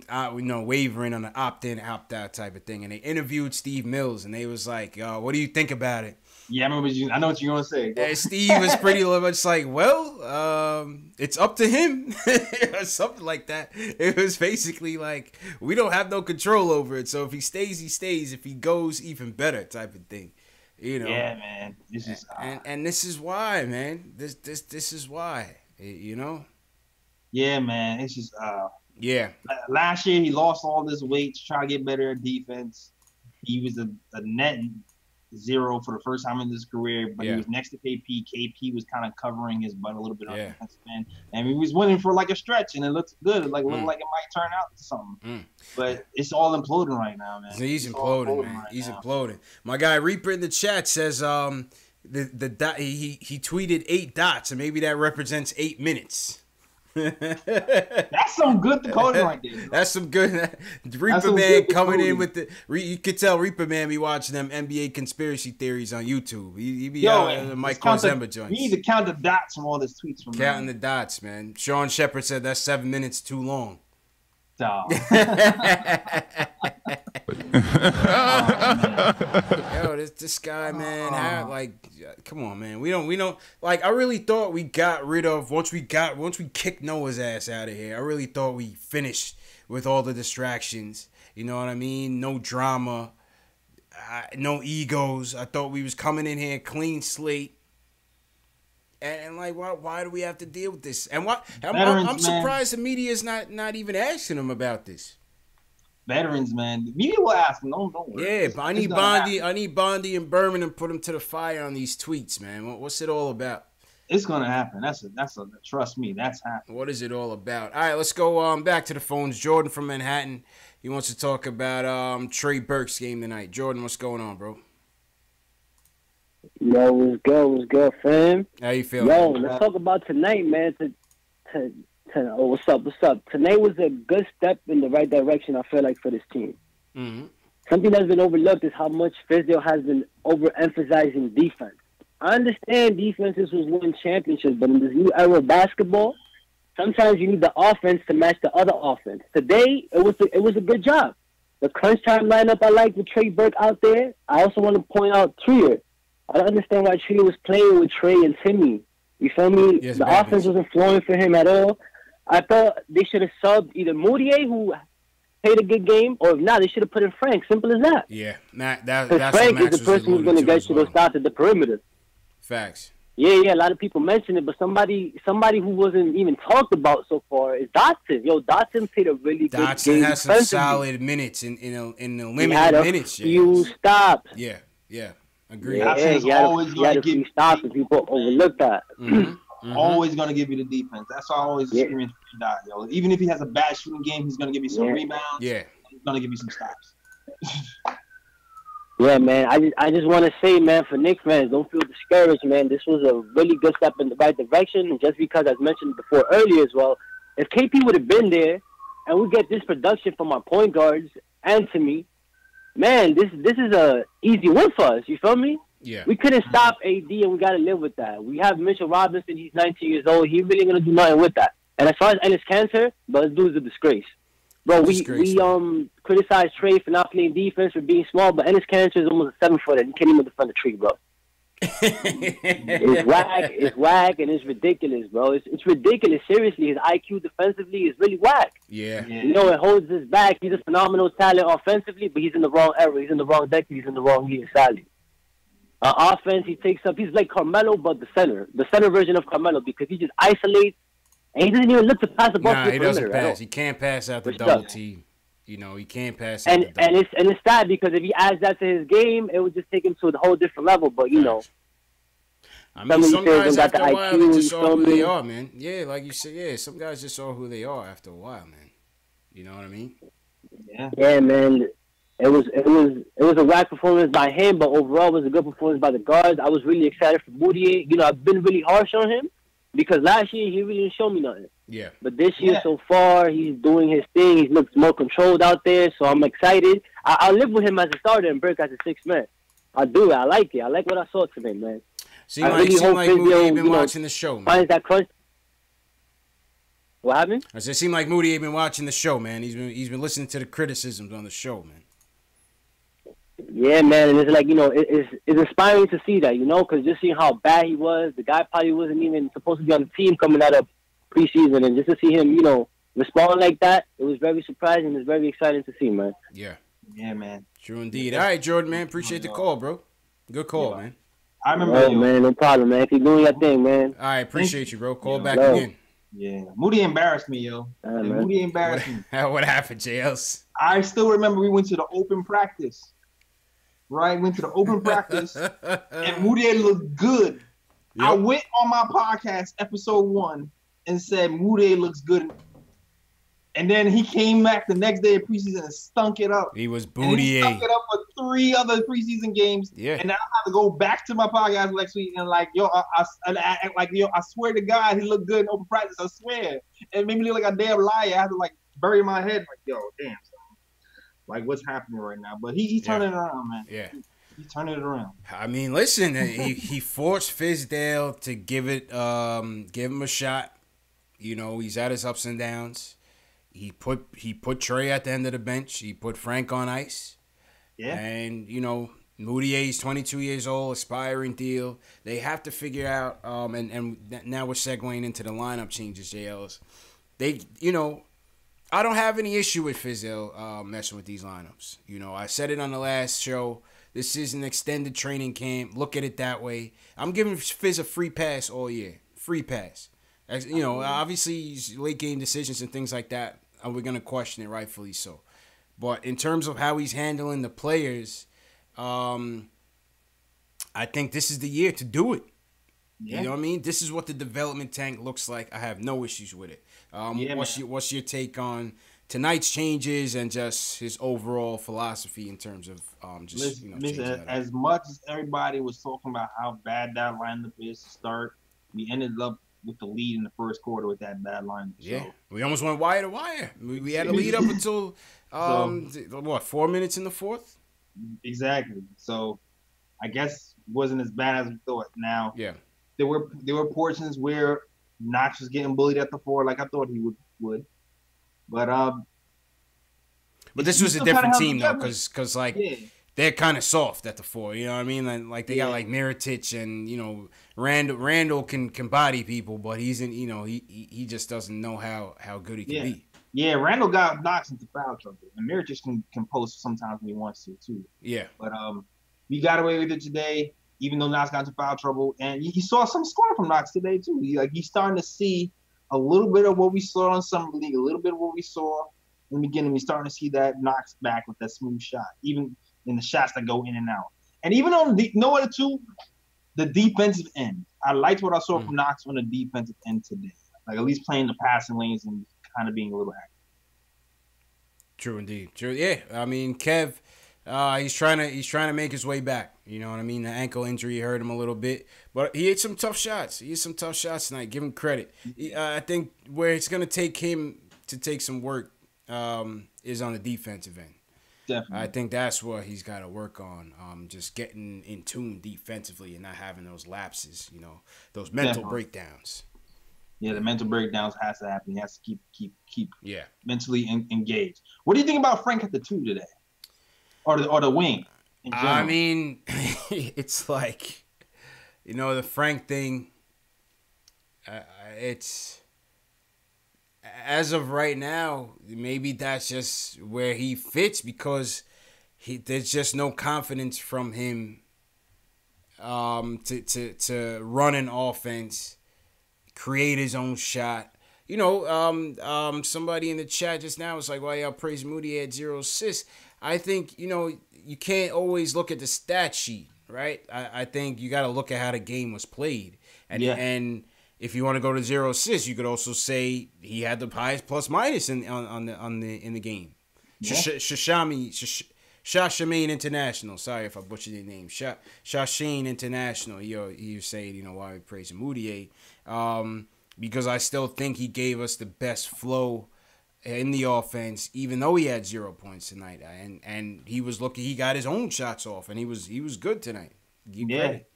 Speaker 1: wavering on the opt-in, opt-out type of thing. And they interviewed Steve Mills, and they was like, what do you think about it?
Speaker 4: Yeah, I know what you're going to say.
Speaker 1: And Steve was pretty much like, well, it's up to him. Or something like that. It was basically like, we don't have no control over it. So if he stays, he stays. If he goes, even better type of thing. You know?
Speaker 4: Yeah, man. This is
Speaker 1: and this is why, man. This is why. You know?
Speaker 4: Yeah, man. It's just
Speaker 1: yeah.
Speaker 4: Last year he lost all this weight to try to get better at defense. He was a net 0 for the first time in his career, but he was next to KP. KP was kind of covering his butt a little bit on the defensive end, and he was winning for like a stretch, and it looked good. It looked like it might turn out to something. But it's all imploding right now, man.
Speaker 1: He's imploding, man. He's imploding. My guy Reaper in the chat says he tweeted 8 dots, and maybe that represents 8 minutes.
Speaker 4: That's some good coding right there. Bro.
Speaker 1: That's some good. Reaper Man coming in with the. You could tell Reaper Man be watching them NBA conspiracy theories on YouTube. He be Mike Kozemba joints.
Speaker 4: We need to count the dots from all this tweets from
Speaker 1: counting the dots, man. Sean Shepard said that's 7 minutes too long.
Speaker 4: Yo,
Speaker 1: this guy, man, come on, man. We don't like. I really thought we got rid of once we kicked Noah's ass out of here. I really thought we finished with all the distractions. You know what I mean? No drama, no egos. I thought we was coming in here clean slate. And like, why do we have to deal with this? And I'm surprised the media is not even asking them about this.
Speaker 4: Veterans, man. The media will ask them. Don't worry.
Speaker 1: Yeah, but I need Bondi and Berman and put them to the fire on these tweets, man. What's it all about?
Speaker 4: It's gonna happen. That's a trust me. That's happening.
Speaker 1: What is it all about? All right, let's go back to the phones. Jordan from Manhattan. He wants to talk about Trey Burke's game tonight. Jordan, what's going on, bro?
Speaker 8: Yo, what's good, fam?
Speaker 1: How you feeling?
Speaker 8: Yo, let's talk about tonight, man. What's up? Tonight was a good step in the right direction, I feel like, for this team.
Speaker 1: Mm-hmm.
Speaker 8: Something that's been overlooked is how much Fizdale has been overemphasizing defense. I understand defenses was winning championships, but in this new era of basketball, sometimes you need the offense to match the other offense. Today, it was a good job. The crunch time lineup I like with Trey Burke out there. I also want to point out Trier. I don't understand why Trier was playing with Trey and Timmy. You feel me?
Speaker 1: Yes,
Speaker 8: the offense wasn't flowing for him at all. I thought they should have subbed either Moutier, who played a good game, or if not, they should have put in Frank. Simple as that.
Speaker 1: Yeah, that's
Speaker 8: Frank is the person who's going to get you those shots at the perimeter.
Speaker 1: Facts.
Speaker 8: Yeah, a lot of people mention it, but somebody who wasn't even talked about so far is Dotson. Yo, Dotson played a really good game.
Speaker 1: Dotson has some solid minutes in the limited minutes.
Speaker 8: Few stops.
Speaker 1: Yeah, agreed.
Speaker 8: Yeah, he had a few stops, and people overlook that.
Speaker 1: Mm-hmm.
Speaker 4: Always gonna give you the defense. That's always experience for Dot, yo. Even if he has a bad shooting game, he's gonna give you some rebounds.
Speaker 1: Yeah,
Speaker 4: he's gonna give you some stops.
Speaker 8: Yeah, man. I just want to say, man, for Knicks fans, don't feel discouraged, man. This was a really good step in the right direction. And just because, as mentioned before earlier as well, if KP would have been there and we get this production from our point guards and to me, man, this is a easy win for us. You feel me?
Speaker 1: Yeah.
Speaker 8: We couldn't stop AD, and we got to live with that. We have Mitchell Robinson. He's 19 years old. He really going to do nothing with that. And as far as Ennis Cancer, but this dude's a disgrace. Bro, we criticized Trey for not playing defense, for being small, but Ennis Cancer is almost a 7-footer. He can't even defend a tree, bro. It's whack, and it's ridiculous, bro. It's ridiculous. Seriously, his IQ defensively is really whack.
Speaker 1: Yeah.
Speaker 8: You know, it holds us back. He's a phenomenal talent offensively, but he's in the wrong era. He's in the wrong decade. He's in the wrong year, sadly. Offense, he's like Carmelo, but the center version of Carmelo, because he just isolates. And he doesn't even look to pass the ball.
Speaker 1: Nah, he doesn't pass. He can't pass out the double team. You know, he can't pass out
Speaker 8: and
Speaker 1: the double.
Speaker 8: And it's sad because if he adds that to his game, it would just take him to a whole different level. But you know,
Speaker 1: I mean, some guys after a while they just are who they are, man. Yeah, like you said, yeah, some guys just are who they are after a while, man. You know what I mean?
Speaker 8: Yeah, man. It was a whack performance by him, but overall it was a good performance by the guards. I was really excited for Moutier. You know, I've been really harsh on him, because last year he really didn't show me nothing.
Speaker 1: Yeah.
Speaker 8: But this year so far, he's doing his thing. He looks more controlled out there, so I'm excited. I'll live with him as a starter and Burke as a sixth man. I do. I like it. I like what I saw today, man.
Speaker 1: Seem like Moody been watching the show, man.
Speaker 8: Finds that crunch. What happened?
Speaker 1: I said, seem like Moody been watching the show, man. He's been listening to the criticisms on the show, man.
Speaker 8: Yeah, man, and it's like, you know, it's inspiring to see that, you know, because just seeing how bad he was, the guy probably wasn't even supposed to be on the team coming out of preseason, and just to see him, you know, respond like that, it was very surprising. It's very exciting to see, man.
Speaker 1: Yeah.
Speaker 4: Yeah, man.
Speaker 1: True indeed. All right, Jordan, man, appreciate the call, bro. Good call, man.
Speaker 4: I remember.
Speaker 8: Oh, man, no problem, man. Keep doing your thing, man.
Speaker 1: All right, appreciate you, bro. Call back again.
Speaker 4: Yeah, Moody embarrassed me, yo. Moody embarrassed me.
Speaker 1: What happened, JLs?
Speaker 4: I still remember we went to the open practice. Right, went to the open practice, and Moody looked good. Yep. I went on my podcast, episode 1, and said Moody looks good. And then he came back the next day of preseason and stunk it up.
Speaker 1: He was booty.
Speaker 4: He stunk it up for 3 other preseason games.
Speaker 1: Yeah.
Speaker 4: And now I have to go back to my podcast next week and like, I swear to God, he looked good in open practice. I swear. It made me look like a damn liar. I had to like bury my head like, yo, damn. Like, what's happening right now? But he's turning it around, man.
Speaker 1: Yeah.
Speaker 4: He's turning it around.
Speaker 1: I mean, listen, he forced Fizdale to give him a shot. You know, he's had his ups and downs. He put Trey at the end of the bench. He put Frank on ice. Yeah. And, you know, Moutier, he's 22 years old, aspiring deal. They have to figure out, and now we're segueing into the lineup changes, JLs. They, you know, I don't have any issue with Fizdale messing with these lineups. You know, I said it on the last show. This is an extended training camp. Look at it that way. I'm giving Fizz a free pass all year. Free pass. As, you know, obviously, late game decisions and things like that, we're going to question it, rightfully so. But in terms of how he's handling the players, I think this is the year to do it. You know what I mean? This is what the development tank looks like. I have no issues with it. What's your take on tonight's changes and just his overall philosophy in terms of
Speaker 4: as much as everybody was talking about how bad that lineup is to start, we ended up with the lead in the first quarter with that bad lineup.
Speaker 1: Yeah, we almost went wire to wire. We had a lead up until 4 minutes in the fourth.
Speaker 4: Exactly. So I guess it wasn't as bad as we thought. Now,
Speaker 1: yeah,
Speaker 4: there were portions where Knox was getting bullied at the 4, like I thought he would. But
Speaker 1: this was a different team though, because they're kind of soft at the 4. You know what I mean? Like they got like Mirotic and Randall can body people, but he's in he just doesn't know how good he can be.
Speaker 4: Yeah, Randall got Knox into foul trouble, and Mirotic can post sometimes when he wants to too.
Speaker 1: Yeah,
Speaker 4: but we got away with it today, even though Knox got into foul trouble, and he saw some score from Knox today too. He's starting to see a little bit of what we saw in Summer League, a little bit of what we saw in the beginning. We're starting to see that Knox back with that smooth shot, even in the shots that go in and out. And even on the defensive end, I liked what I saw from Knox on the defensive end today. Like at least playing the passing lanes and kind of being a little active.
Speaker 1: True indeed. True. Yeah. I mean, Kev, he's trying to make his way back. You know what I mean? The ankle injury hurt him a little bit, but he hit some tough shots. He hit some tough shots tonight. Give him credit. I think where it's going to take him to take some work is on the defensive end.
Speaker 4: Definitely.
Speaker 1: I think that's what he's got to work on. Just getting in tune defensively and not having those lapses. Those mental breakdowns.
Speaker 4: Yeah, the mental breakdowns has to happen. He has to keep mentally engaged. What do you think about Frank at the 2 today, or the wing?
Speaker 1: I mean, it's like, the Frank thing. It's as of right now, maybe that's just where he fits because there's just no confidence from him to run an offense, create his own shot. Somebody in the chat just now was like, "Why y'all praise Moody at 0 assists?" I think you can't always look at the stat sheet, right? I think you got to look at how the game was played, and if you want to go to 0 assists, you could also say he had the highest plus minus in the game. Yeah. Shashamane International. Sorry if I butchered your name. Shashane International. He was saying, why we praise Moutier. Because I still think he gave us the best flow in the offense, even though he had 0 points tonight. And he was lucky he got his own shots off, and he was good tonight. Credit.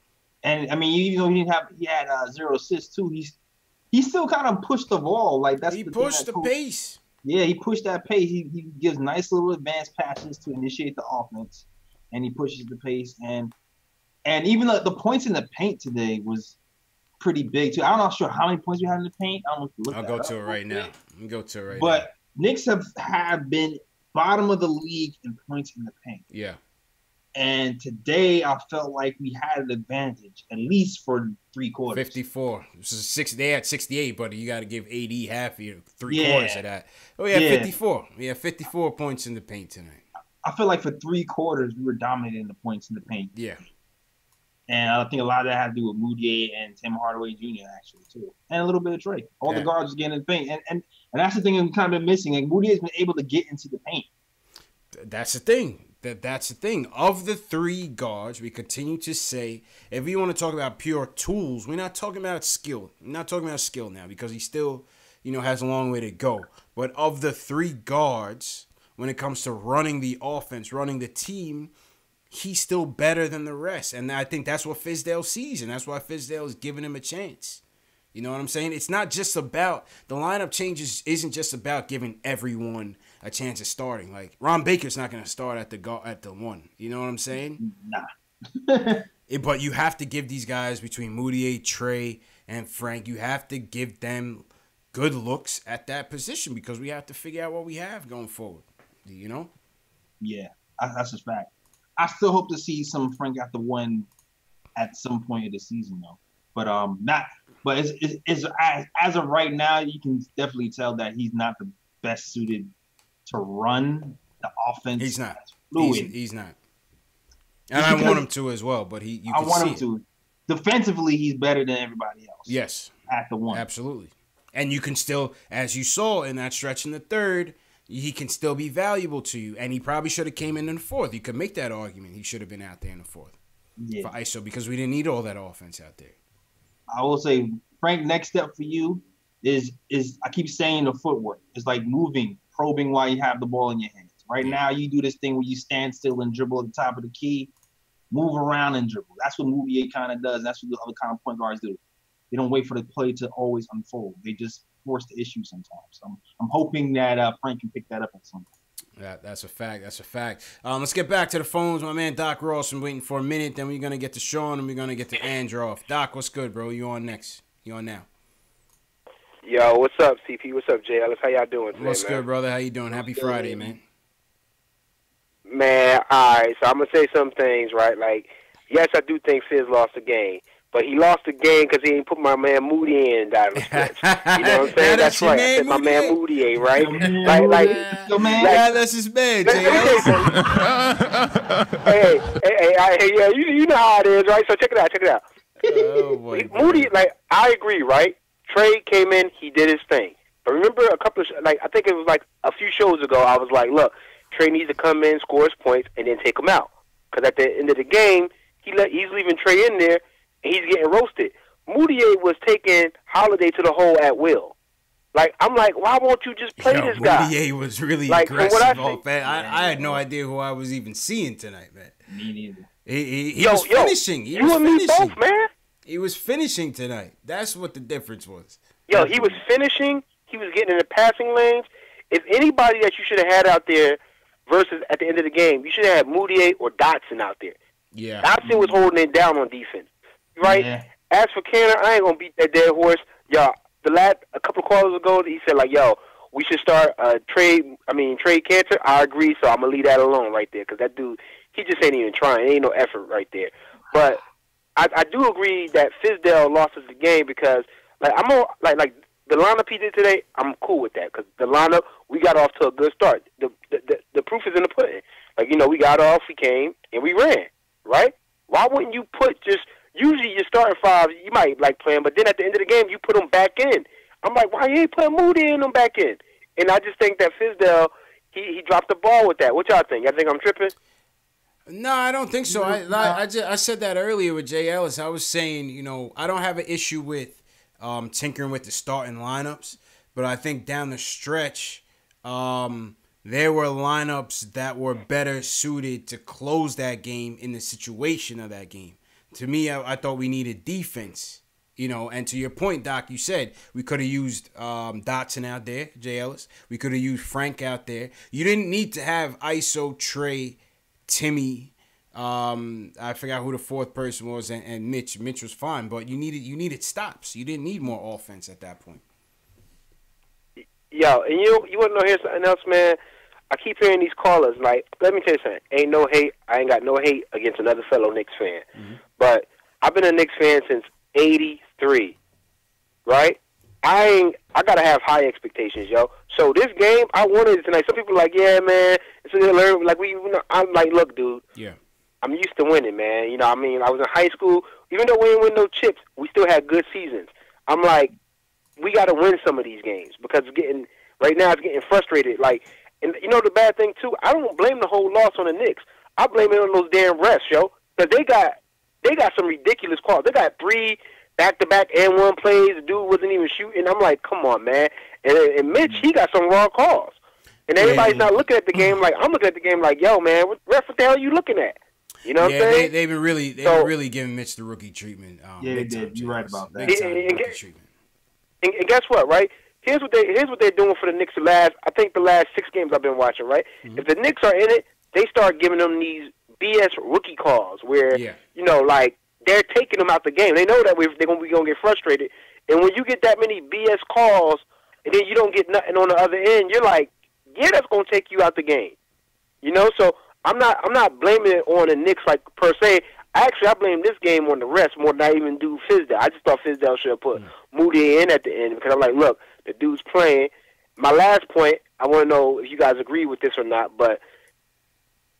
Speaker 4: And I mean, even though he had 0 assists too, he still kind of pushed the ball. Like
Speaker 1: he pushed the pace.
Speaker 4: Yeah, he pushed that pace. He gives nice little advanced passes to initiate the offense, and he pushes the pace. And even the points in the paint today was pretty big too. I'm not sure how many points we had in the paint. I don't know if you look.
Speaker 1: I'll go to it right now. Now.
Speaker 4: But Knicks have been bottom of the league in points in the paint.
Speaker 1: Yeah.
Speaker 4: And today I felt like we had an advantage, at least for 3 quarters.
Speaker 1: 54. They had 68, but you got to give AD half of 3 quarters of that. Oh, yeah, 54. We had 54 points in the paint tonight.
Speaker 4: I feel like for 3 quarters we were dominating the points in the paint.
Speaker 1: Yeah.
Speaker 4: And I think a lot of that had to do with Moutier and Tim Hardaway Jr. actually too, and a little bit of Trey. All the guards was getting in the paint, and that's the thing we've kind of been missing. Like Moutier's been able to get into the paint.
Speaker 1: That's the thing. That's the thing. Of the 3 guards, we continue to say, if you want to talk about pure tools, we're not talking about skill. We're not talking about skill now because he still, has a long way to go. But of the 3 guards, when it comes to running the offense, running the team, he's still better than the rest. And I think that's what Fizdale sees, and that's why Fizdale is giving him a chance. You know what I'm saying? It's not just about the lineup changes. Isn't just about giving everyone a chance at starting. Like Ron Baker's not going to start at the 1. You know what I'm saying?
Speaker 4: Nah.
Speaker 1: But you have to give these guys between Moutier, Trey, and Frank. You have to give them good looks at that position because we have to figure out what we have going forward.
Speaker 4: Yeah, that's a fact. I still hope to see some Frank at the 1 at some point of the season though. But not. But it's as of right now, you can definitely tell that he's not the best suited to run the offense.
Speaker 1: He's not. He's not. And I want him to as well, but I want him to.
Speaker 4: defensively, he's better than everybody else.
Speaker 1: Yes.
Speaker 4: At the one.
Speaker 1: Absolutely. And you can still, as you saw in that stretch in the third, he can still be valuable to you. And he probably should have came in the fourth. You could make that argument. He should have been out there in the fourth for ISO because we didn't need all that offense out there.
Speaker 4: I will say, Frank, next step for you is I keep saying the footwork. It's like moving, probing while you have the ball in your hands. Right now, you do this thing where you stand still and dribble at the top of the key, move around and dribble. That's what Moutier kind of does. That's what the other kind of point guards do. They don't wait for the play to always unfold. They just force the issue sometimes. So I'm hoping that Frank can pick that up at some point.
Speaker 1: That's a fact. That's a fact. Let's get back to the phones. My man Doc Ross been waiting for a minute. Then we're going to get to Sean and we're going to get to Androff. Doc, what's good, bro? You on next. You on now.
Speaker 9: Yo, what's up, CP? What's up, Jay Ellis? How y'all doing today,
Speaker 1: What's
Speaker 9: man?
Speaker 1: good, brother? How you doing? Happy Friday, man.
Speaker 9: Man, all right. So I'm going to say some things, right? Like, yes, I do think Fizz lost the game. But he lost the game because he ain't put my man Moody in down the stretch. You know what I'm saying? That's right. I said my man Moody, right?
Speaker 1: That's his man, Jay.
Speaker 9: Hey, you know how it is, right? So check it out.
Speaker 1: Oh, boy.
Speaker 9: Moody, like, I agree, right? Trey came in, he did his thing. But remember I think it was like a few shows ago, I was like, look, Trey needs to come in, score his points, and then take him out. Because at the end of the game, he's leaving Trey in there, and he's getting roasted. Moutier was taking Holiday to the hole at will. Like, I'm like, why won't you just play this guy?
Speaker 1: Moutier was really
Speaker 9: like,
Speaker 1: aggressive. I had no idea who I was even seeing tonight, man.
Speaker 4: Me neither.
Speaker 1: He was finishing.
Speaker 9: You and me both, man.
Speaker 1: He was finishing tonight. That's what the difference was.
Speaker 9: Yo, he was finishing. He was getting in the passing lanes. If anybody that you should have had out there versus at the end of the game, you should have had Moutier or Dotson out there.
Speaker 1: Yeah.
Speaker 9: Dotson was holding it down on defense. Right?
Speaker 4: Yeah.
Speaker 9: As for Cannon, I ain't gonna beat that dead horse. Yo, a couple of callers ago, he said like, "Yo, we should start trade Cantor." I agree, so I'm gonna leave that alone right there because that dude, he just ain't even trying. Ain't no effort right there. But I do agree that Fizdale lost us the game because like I'm all, like the lineup he did today. I'm cool with that because the lineup we got off to a good start. The proof is in the pudding. Like we got off, we came and we ran. Right? Why wouldn't you put just usually your starting five, you might like playing, but then at the end of the game, you put them back in. I'm like, why you ain't putting Moody in them back in? And I just think that Fizdale, he dropped the ball with that. What y'all think? Y'all think I'm tripping?
Speaker 1: No, I don't think so. I said that earlier with Jay Ellis. I was saying, I don't have an issue with tinkering with the starting lineups, but I think down the stretch, there were lineups that were better suited to close that game in the situation of that game. To me, I thought we needed defense, and to your point, Doc, you said we could have used Dotson out there, Jay Ellis. We could have used Frank out there. You didn't need to have ISO, Trey, Timmy. I forgot who the fourth person was, and Mitch. Mitch was fine, but you needed stops. You didn't need more offense at that point.
Speaker 9: Yo, and you want to know here's something else, man? I keep hearing these callers, like, let me tell you something. Ain't no hate. I ain't got no hate against another fellow Knicks fan. Mm-hmm. But I've been a Knicks fan since 83, right? I got to have high expectations, yo. So this game, I wanted it tonight. Some people are like, yeah, man. I'm like, look, dude.
Speaker 1: Yeah.
Speaker 9: I'm used to winning, man. I was in high school. Even though we didn't win no chips, we still had good seasons. I'm like, we got to win some of these games because right now it's getting frustrated. Like, and the bad thing, too, I don't blame the whole loss on the Knicks. I blame it on those damn refs, yo. Because they got some ridiculous calls. They got 3 back-to-back and 1 plays. The dude wasn't even shooting. I'm like, come on, man. And Mitch, he got some wrong calls. And everybody's not looking at the game like, I'm looking at the game like, yo, man, what the hell are you looking at? You know what I'm saying?
Speaker 1: They've been really giving Mitch the rookie treatment.
Speaker 4: They did. You're right about that.
Speaker 9: And guess what, right? Here's what they're doing for the Knicks the last 6 games I've been watching, right? Mm-hmm. If the Knicks are in it, they start giving them these BS rookie calls where, like they're taking them out the game. They know that they're going to get frustrated. And when you get that many BS calls and then you don't get nothing on the other end, you're like, yeah, that's going to take you out the game. So I'm not blaming it on the Knicks like per se. Actually, I blame this game on the refs more than I even do Fizdale. I just thought Fizdale should have put Moody in at the end because I'm like, look, the dude's playing. My last point, I want to know if you guys agree with this or not, but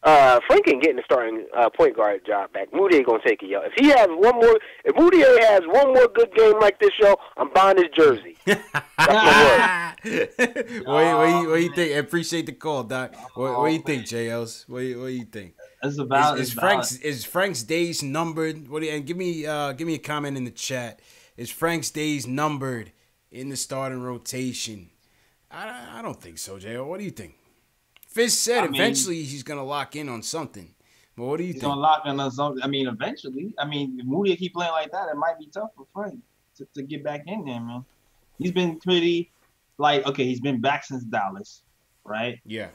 Speaker 9: Frank ain't getting the starting point guard job back. Moutier gonna take it, yo. If Moutier has one more good game like this, yo, I'm buying his jersey. That's my word.
Speaker 1: What do you think? I appreciate the call, Doc. What do you think, JLs? What do you think?
Speaker 4: That's about
Speaker 1: Is Frank's days numbered? And give me a comment in the chat. Is Frank's days numbered in the starting rotation? I don't think so, JL. What do you think? Fizz said eventually he's gonna lock in on something. But what do you think?
Speaker 4: He's gonna lock in on something. I mean, eventually. I mean, if Moody keep playing like that, it might be tough for Frank to get back in there, man. He's been pretty he's been back since Dallas, right?
Speaker 1: Yeah.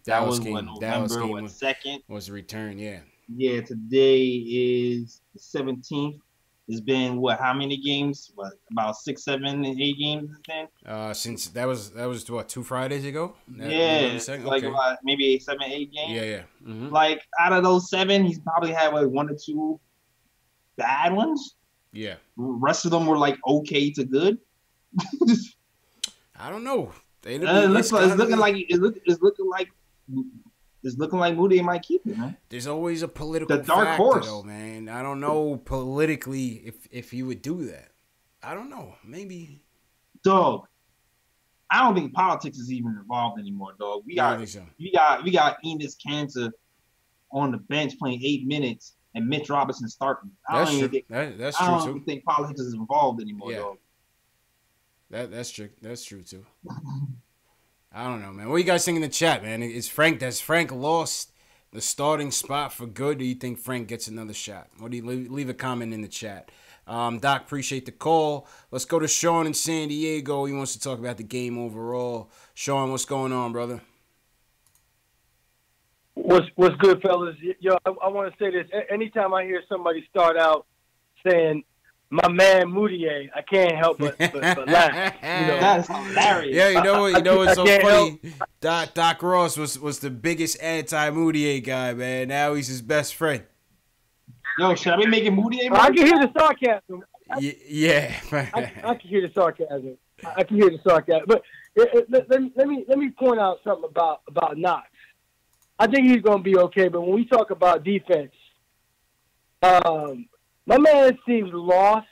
Speaker 4: Dallas
Speaker 1: was
Speaker 4: game, November 2nd.
Speaker 1: Was a return, yeah.
Speaker 4: Yeah, today is the 17th. It's been how many games? About 6, 7, 8 games it's been?
Speaker 1: Since that was what, 2 Fridays ago?
Speaker 4: About maybe 7, 8 games.
Speaker 1: Yeah. Mm-hmm.
Speaker 4: Like out of those 7, he's probably had 1 or 2 bad ones.
Speaker 1: Yeah.
Speaker 4: The rest of them were okay to good.
Speaker 1: I don't know.
Speaker 4: It's looking like Moody might keep it, man.
Speaker 1: There's always a political
Speaker 4: dark
Speaker 1: factor,
Speaker 4: horse,
Speaker 1: though, man. I don't know politically if he would do that. I don't know. Maybe.
Speaker 4: Dog, I don't think politics is even involved anymore, dog. We got Enes Kanter on the bench playing 8 minutes and Mitch Robinson starting.
Speaker 1: That's true.
Speaker 4: I don't think politics is involved anymore, dog.
Speaker 1: That's true. That's true too. I don't know, man. What do you guys think in the chat, man? Has Frank lost the starting spot for good? Or do you think Frank gets another shot? What do you leave a comment in the chat? Doc, appreciate the call. Let's go to Sean in San Diego. He wants to talk about the game overall. Sean, what's going on, brother?
Speaker 10: What's good, fellas? Yo, I want to say this. Anytime I hear somebody start out saying, "My man Moutier," I can't help but laugh.
Speaker 4: That's hilarious.
Speaker 1: Yeah, you know what's so funny? Doc Ross was the biggest anti-Moutier guy, man. Now he's his best friend.
Speaker 4: Yo, should I be making Moutier?
Speaker 10: I can hear the sarcasm.
Speaker 1: Yeah.
Speaker 10: I can hear the sarcasm. I can hear the sarcasm. But let me point out something about Knox. I think he's going to be okay, but when we talk about defense, my man seems lost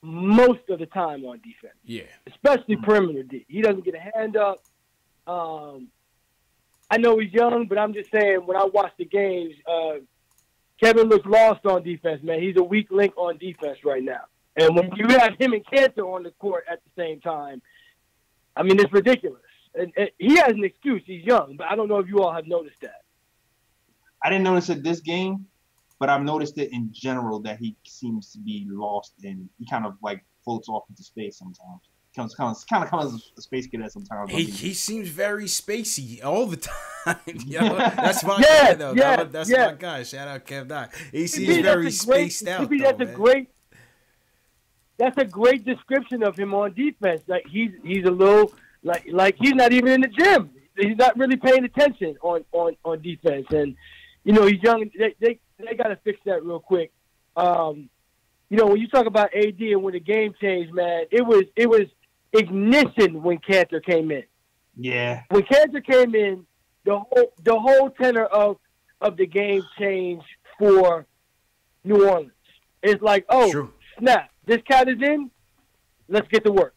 Speaker 10: most of the time on defense.
Speaker 1: Yeah.
Speaker 10: Especially perimeter D. He doesn't get a hand up. I know he's young, but I'm just saying when I watch the games, Kevin looks lost on defense, man. He's a weak link on defense right now. And when you have him and Kanter on the court at the same time, I mean, it's ridiculous. And he has an excuse. He's young, but I don't know if you all have noticed that.
Speaker 4: I didn't notice it this game, but I've noticed it in general that he seems to be lost and he kind of floats off into space sometimes. Comes as a space cadet sometimes.
Speaker 1: He seems very spacey all the time. That's my guy though. That's my guy. Shout out Kev Doc. He seems very spaced out.
Speaker 10: That's a great description of him on defense. Like he's a little like he's not even in the gym. He's not really paying attention on defense. And he's young. They got to fix that real quick. When you talk about AD and when the game changed, man, it was ignition when Kanter came in.
Speaker 4: Yeah.
Speaker 10: When Kanter came in, the whole tenor of the game changed for New Orleans. It's like, snap, this cat is in. Let's get to work.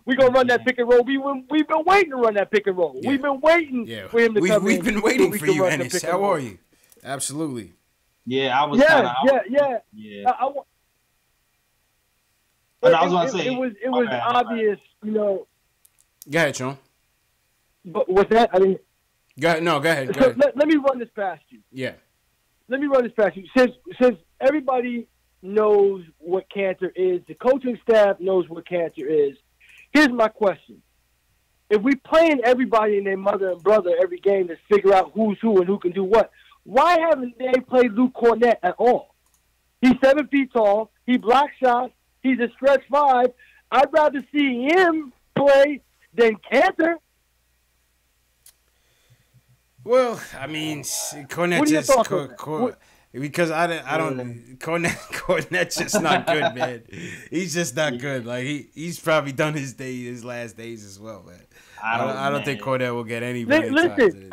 Speaker 10: We're going to run that pick and roll. We've been waiting to run that pick and roll. Yeah. We've been waiting for him to come in.
Speaker 1: We've been waiting for you, Ennis. How are you? Absolutely.
Speaker 4: Yeah, I was
Speaker 10: Yeah.
Speaker 4: But I was going to say.
Speaker 10: It was obvious,
Speaker 1: Go ahead, Sean.
Speaker 10: But what's that? I mean.
Speaker 1: Go ahead. No, go ahead.
Speaker 10: Let me run this past you.
Speaker 1: Yeah.
Speaker 10: Let me run this past you. Since everybody knows what Kanter is, the coaching staff knows what Kanter is. Here's my question. If we playing everybody and their mother and brother every game to figure out who's who and who can do what, why haven't they played Luke Cornett at all? He's 7 feet tall. He blocks shots. He's a stretch 5. I'd rather see him play than Kanter.
Speaker 1: Well, I mean, Cornett just because I don't Cornett's just not good, man. He's just not good. Like he's probably done his last days as well, man. I don't think Cornette will get any. Listen,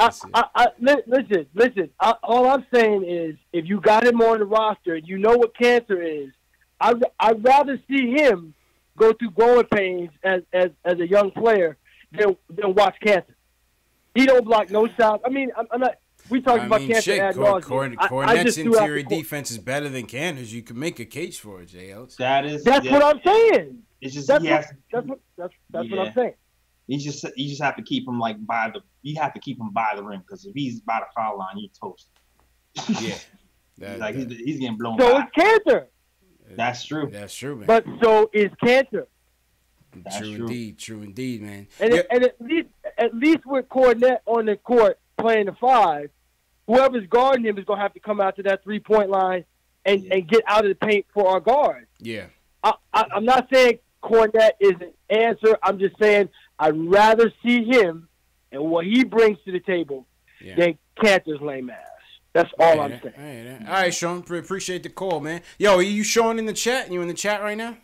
Speaker 10: all I'm saying is, if you got him on the roster and you know what cancer is, I'd rather see him go through growing pains as a young player than watch cancer. He don't block no shots. I mean, I'm not. We talked about cancer ad nauseam.
Speaker 1: Cornette's interior defense is better than Cantor's. You can make a case for it, JL.
Speaker 10: That's what I'm saying.
Speaker 4: It's just
Speaker 10: that's what I'm saying.
Speaker 4: You just have to keep him by the rim, because if he's by the foul line, you're toast.
Speaker 1: Yeah,
Speaker 4: he's getting blown.
Speaker 10: So it's cancer.
Speaker 4: That's true.
Speaker 1: That's true, man.
Speaker 10: But so is cancer.
Speaker 1: True indeed, man.
Speaker 10: And at least with Cornette on the court playing the 5, whoever's guarding him is gonna have to come out to that 3-point line and get out of the paint for our guard.
Speaker 1: Yeah.
Speaker 10: I'm not saying Cornette is an answer. I'm just saying I'd rather see him and what he brings to the table than Cantor's lame ass. That's all I'm saying.
Speaker 1: All right, Sean. Appreciate the call, man. Yo, are you Sean in the chat? You in the chat right now?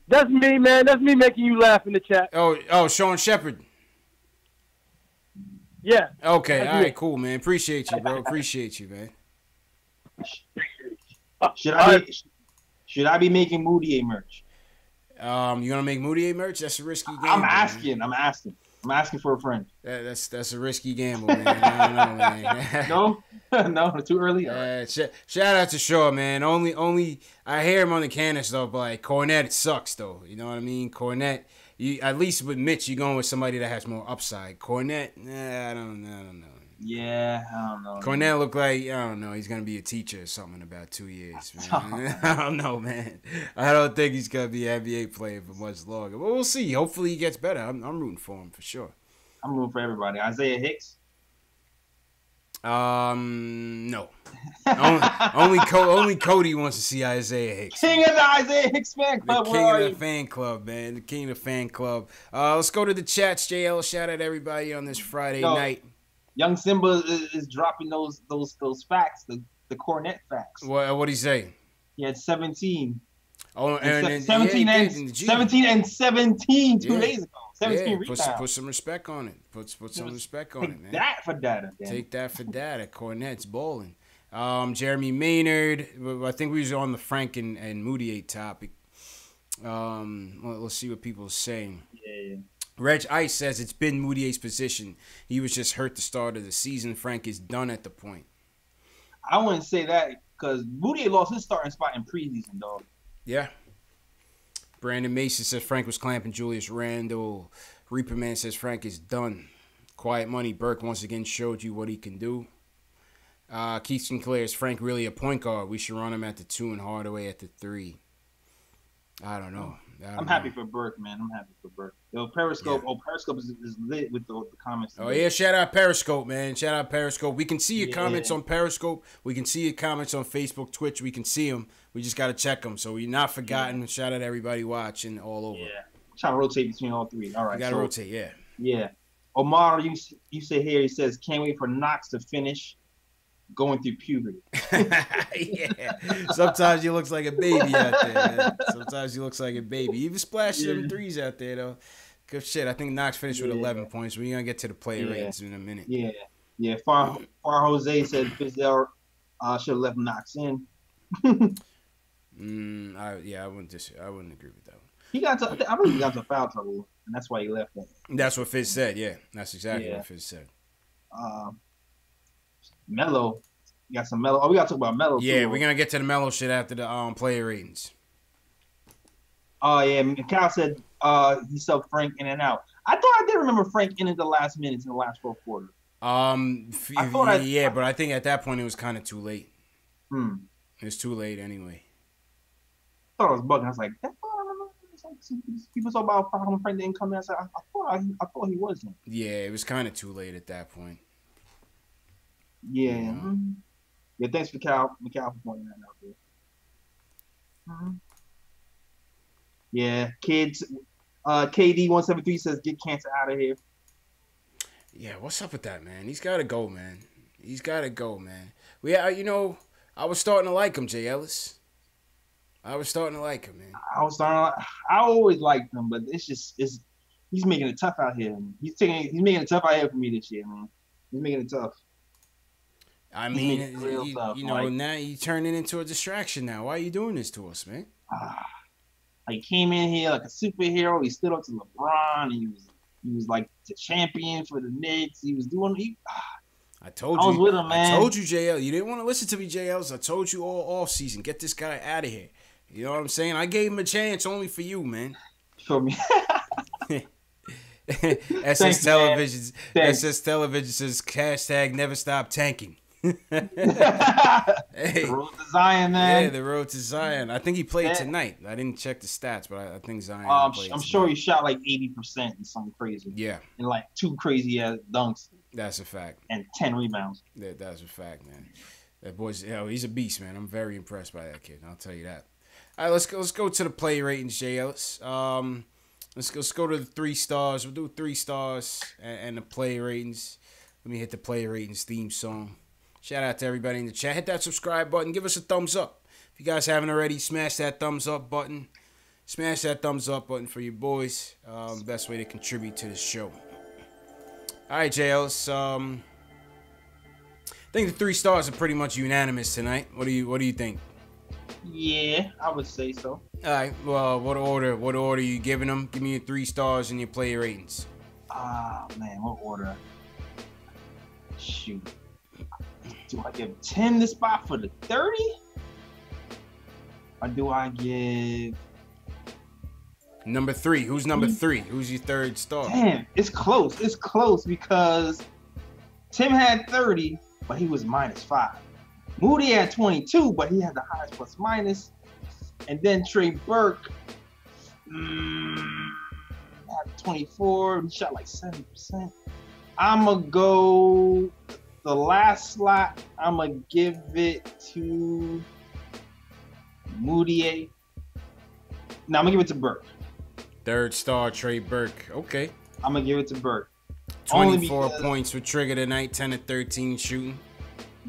Speaker 10: That's me, man. That's me making you laugh in the chat.
Speaker 1: Oh, Sean Shepard.
Speaker 10: Yeah.
Speaker 1: Okay. All right. Cool, man. Appreciate you, bro. Appreciate you, man.
Speaker 4: Should I be making Moutier merch?
Speaker 1: You gonna make Moutier merch? That's a risky gamble.
Speaker 4: I'm asking for a friend.
Speaker 1: That's a risky gamble, man. I don't know, man.
Speaker 4: No, too early.
Speaker 1: Shout out to Shaw, man. Only I hear him on the cannon stuff, but like Cornette, it sucks though. You know what I mean? Cornette, at least with Mitch, you're going with somebody that has more upside. Cornette, I don't know.
Speaker 4: Yeah, I don't know.
Speaker 1: Cornette looked like, I don't know, he's going to be a teacher or something in about 2 years, man. I don't know, man. I don't think he's going to be an NBA player for much longer. But we'll see. Hopefully he gets better. I'm rooting for him for sure.
Speaker 4: I'm rooting for everybody. Isaiah Hicks?
Speaker 1: No. only Cody wants to see Isaiah Hicks.
Speaker 4: King of the Isaiah Hicks fan club.
Speaker 1: The king of the fan club, man. The king of the fan club. Let's go to the chats, JL. Shout out everybody on this Friday night.
Speaker 4: Young Simba is dropping those facts, the Cornette facts.
Speaker 1: What'd he say?
Speaker 4: He had 17.
Speaker 1: Oh, and
Speaker 4: 17 and 17 2 days ago. 17 rebounds.
Speaker 1: Put some respect on it. Put some respect on it, man.
Speaker 4: Take that for data.
Speaker 1: Take that for data. Cornette's balling. Jeremy Maynard. I think we was on the Frank and Moutier topic. Let's see what people are saying.
Speaker 4: Yeah.
Speaker 1: Reg Ice says it's been Moutier's position. He was just hurt the start of the season. Frank is done at the point.
Speaker 4: I wouldn't say that because Moutier lost his starting spot in preseason, dog.
Speaker 1: Yeah. Brandon Mason says Frank was clamping Julius Randle. Reaper Man says Frank is done. Quiet Money Burke once again showed you what he can do. Keith Sinclair, is Frank really a point guard? We should run him at the 2 and Hardaway at the 3. I don't know.
Speaker 4: I'm happy for Burke, man. I'm happy for Burke. Yo, Periscope. Yeah. Periscope is lit with the comments.
Speaker 1: Oh, yeah. Shout out Periscope, man. Shout out Periscope. We can see your comments on Periscope. We can see your comments on Facebook, Twitch. We can see them. We just got to check them. So we're not forgotten. Yeah. Shout out everybody watching all over.
Speaker 4: Yeah. I'm trying to rotate between all 3. All right.
Speaker 1: You got to rotate, yeah.
Speaker 4: Yeah. Omar, you say here, he says, can't wait for Knox to finish going through puberty.
Speaker 1: Yeah. Sometimes he looks like a baby out there, man. Sometimes he looks like a baby. He even splashed them threes out there, though. Good shit. I think Knox finished with 11 points. We're going to get to the player ratings in a minute.
Speaker 4: Yeah. Yeah. Far Jose said Fizdale should have left Knox in.
Speaker 1: I wouldn't agree with that one.
Speaker 4: I believe he got to foul trouble, and that's why he left that.
Speaker 1: That's what Fizz said, yeah. That's exactly what Fizz said.
Speaker 4: Melo. You got some Melo. Oh, we got to talk about Melo,
Speaker 1: yeah,
Speaker 4: too.
Speaker 1: We're going to get to the Melo shit after the player ratings.
Speaker 4: Oh, yeah. Cal said he subbed Frank in and out. I thought I did remember Frank in the last minutes in the last fourth quarter.
Speaker 1: But I think at that point it was kind of too late. It was too late anyway.
Speaker 4: I thought I was bugging. I was like, people talk about how Frank didn't come in. I said, I thought he wasn't.
Speaker 1: Yeah, it was kind of too late at that point.
Speaker 4: Yeah. Yeah, thanks for Cal for pointing that out there. Yeah, kids. KD173 says get cancer out of here.
Speaker 1: Yeah, what's up with that, man? He's got to go, man. I was starting to like him, Jay Ellis. I was starting to like him, man.
Speaker 4: I always liked him, but it's he's making it tough out here. He's making it tough out here for me this year, man. He's making it tough.
Speaker 1: I mean, you know, now you turn it into a distraction now. Why are you doing this to us, man?
Speaker 4: He came in here like a superhero. He stood up to LeBron. He was like the champion for the Knicks. He was doing.
Speaker 1: I told you.
Speaker 4: I was with him, man.
Speaker 1: I told you, JL. You didn't want to listen to me, JL. So I told you all season. Get this guy out of here. You know what I'm saying? I gave him a chance only for you, man.
Speaker 4: For me.
Speaker 1: SS Television. SS Television says hashtag never stop tanking. Hey.
Speaker 4: The road to Zion, man.
Speaker 1: Yeah, the road to Zion. I think he played tonight. I didn't check the stats, but I think Zion played
Speaker 4: I'm sure he shot like 80% and something crazy.
Speaker 1: Yeah.
Speaker 4: And like 2 crazy ass dunks.
Speaker 1: That's a fact.
Speaker 4: And 10 rebounds.
Speaker 1: Yeah, that's a fact, man. That boy's, he's a beast, man. I'm very impressed by that kid. I'll tell you that. All right, let's go to the play ratings, JL. Let's go to the 3 stars. We'll do 3 stars and the play ratings. Let me hit the play ratings theme song. Shout out to everybody in the chat. Hit that subscribe button. Give us a thumbs up. If you guys haven't already, smash that thumbs up button. Smash that thumbs up button for you boys. Best way to contribute to the show. All right, JLs. I think the 3 stars are pretty much unanimous tonight. What do you think?
Speaker 4: Yeah, I would say so.
Speaker 1: All right. Well, what order are you giving them? Give me your 3 stars and your play ratings.
Speaker 4: Man, what order? Shoot. Do I give Tim the spot for the 30? Or do I give
Speaker 1: number 3? Who's number 3? Who's your 3rd star?
Speaker 4: Damn, it's close. It's close because Tim had 30, but he was -5. Moody had 22, but he had the highest plus minus. And then Trey Burke had 24. He shot like 70%. I'm going to go the last slot. I'm going to give it to Moody. No, I'm going to give it to Burke.
Speaker 1: 3rd star, Trey Burke. Okay.
Speaker 4: I'm going to give it to Burke.
Speaker 1: 24 points with Trigger tonight, 10 of 13 shooting.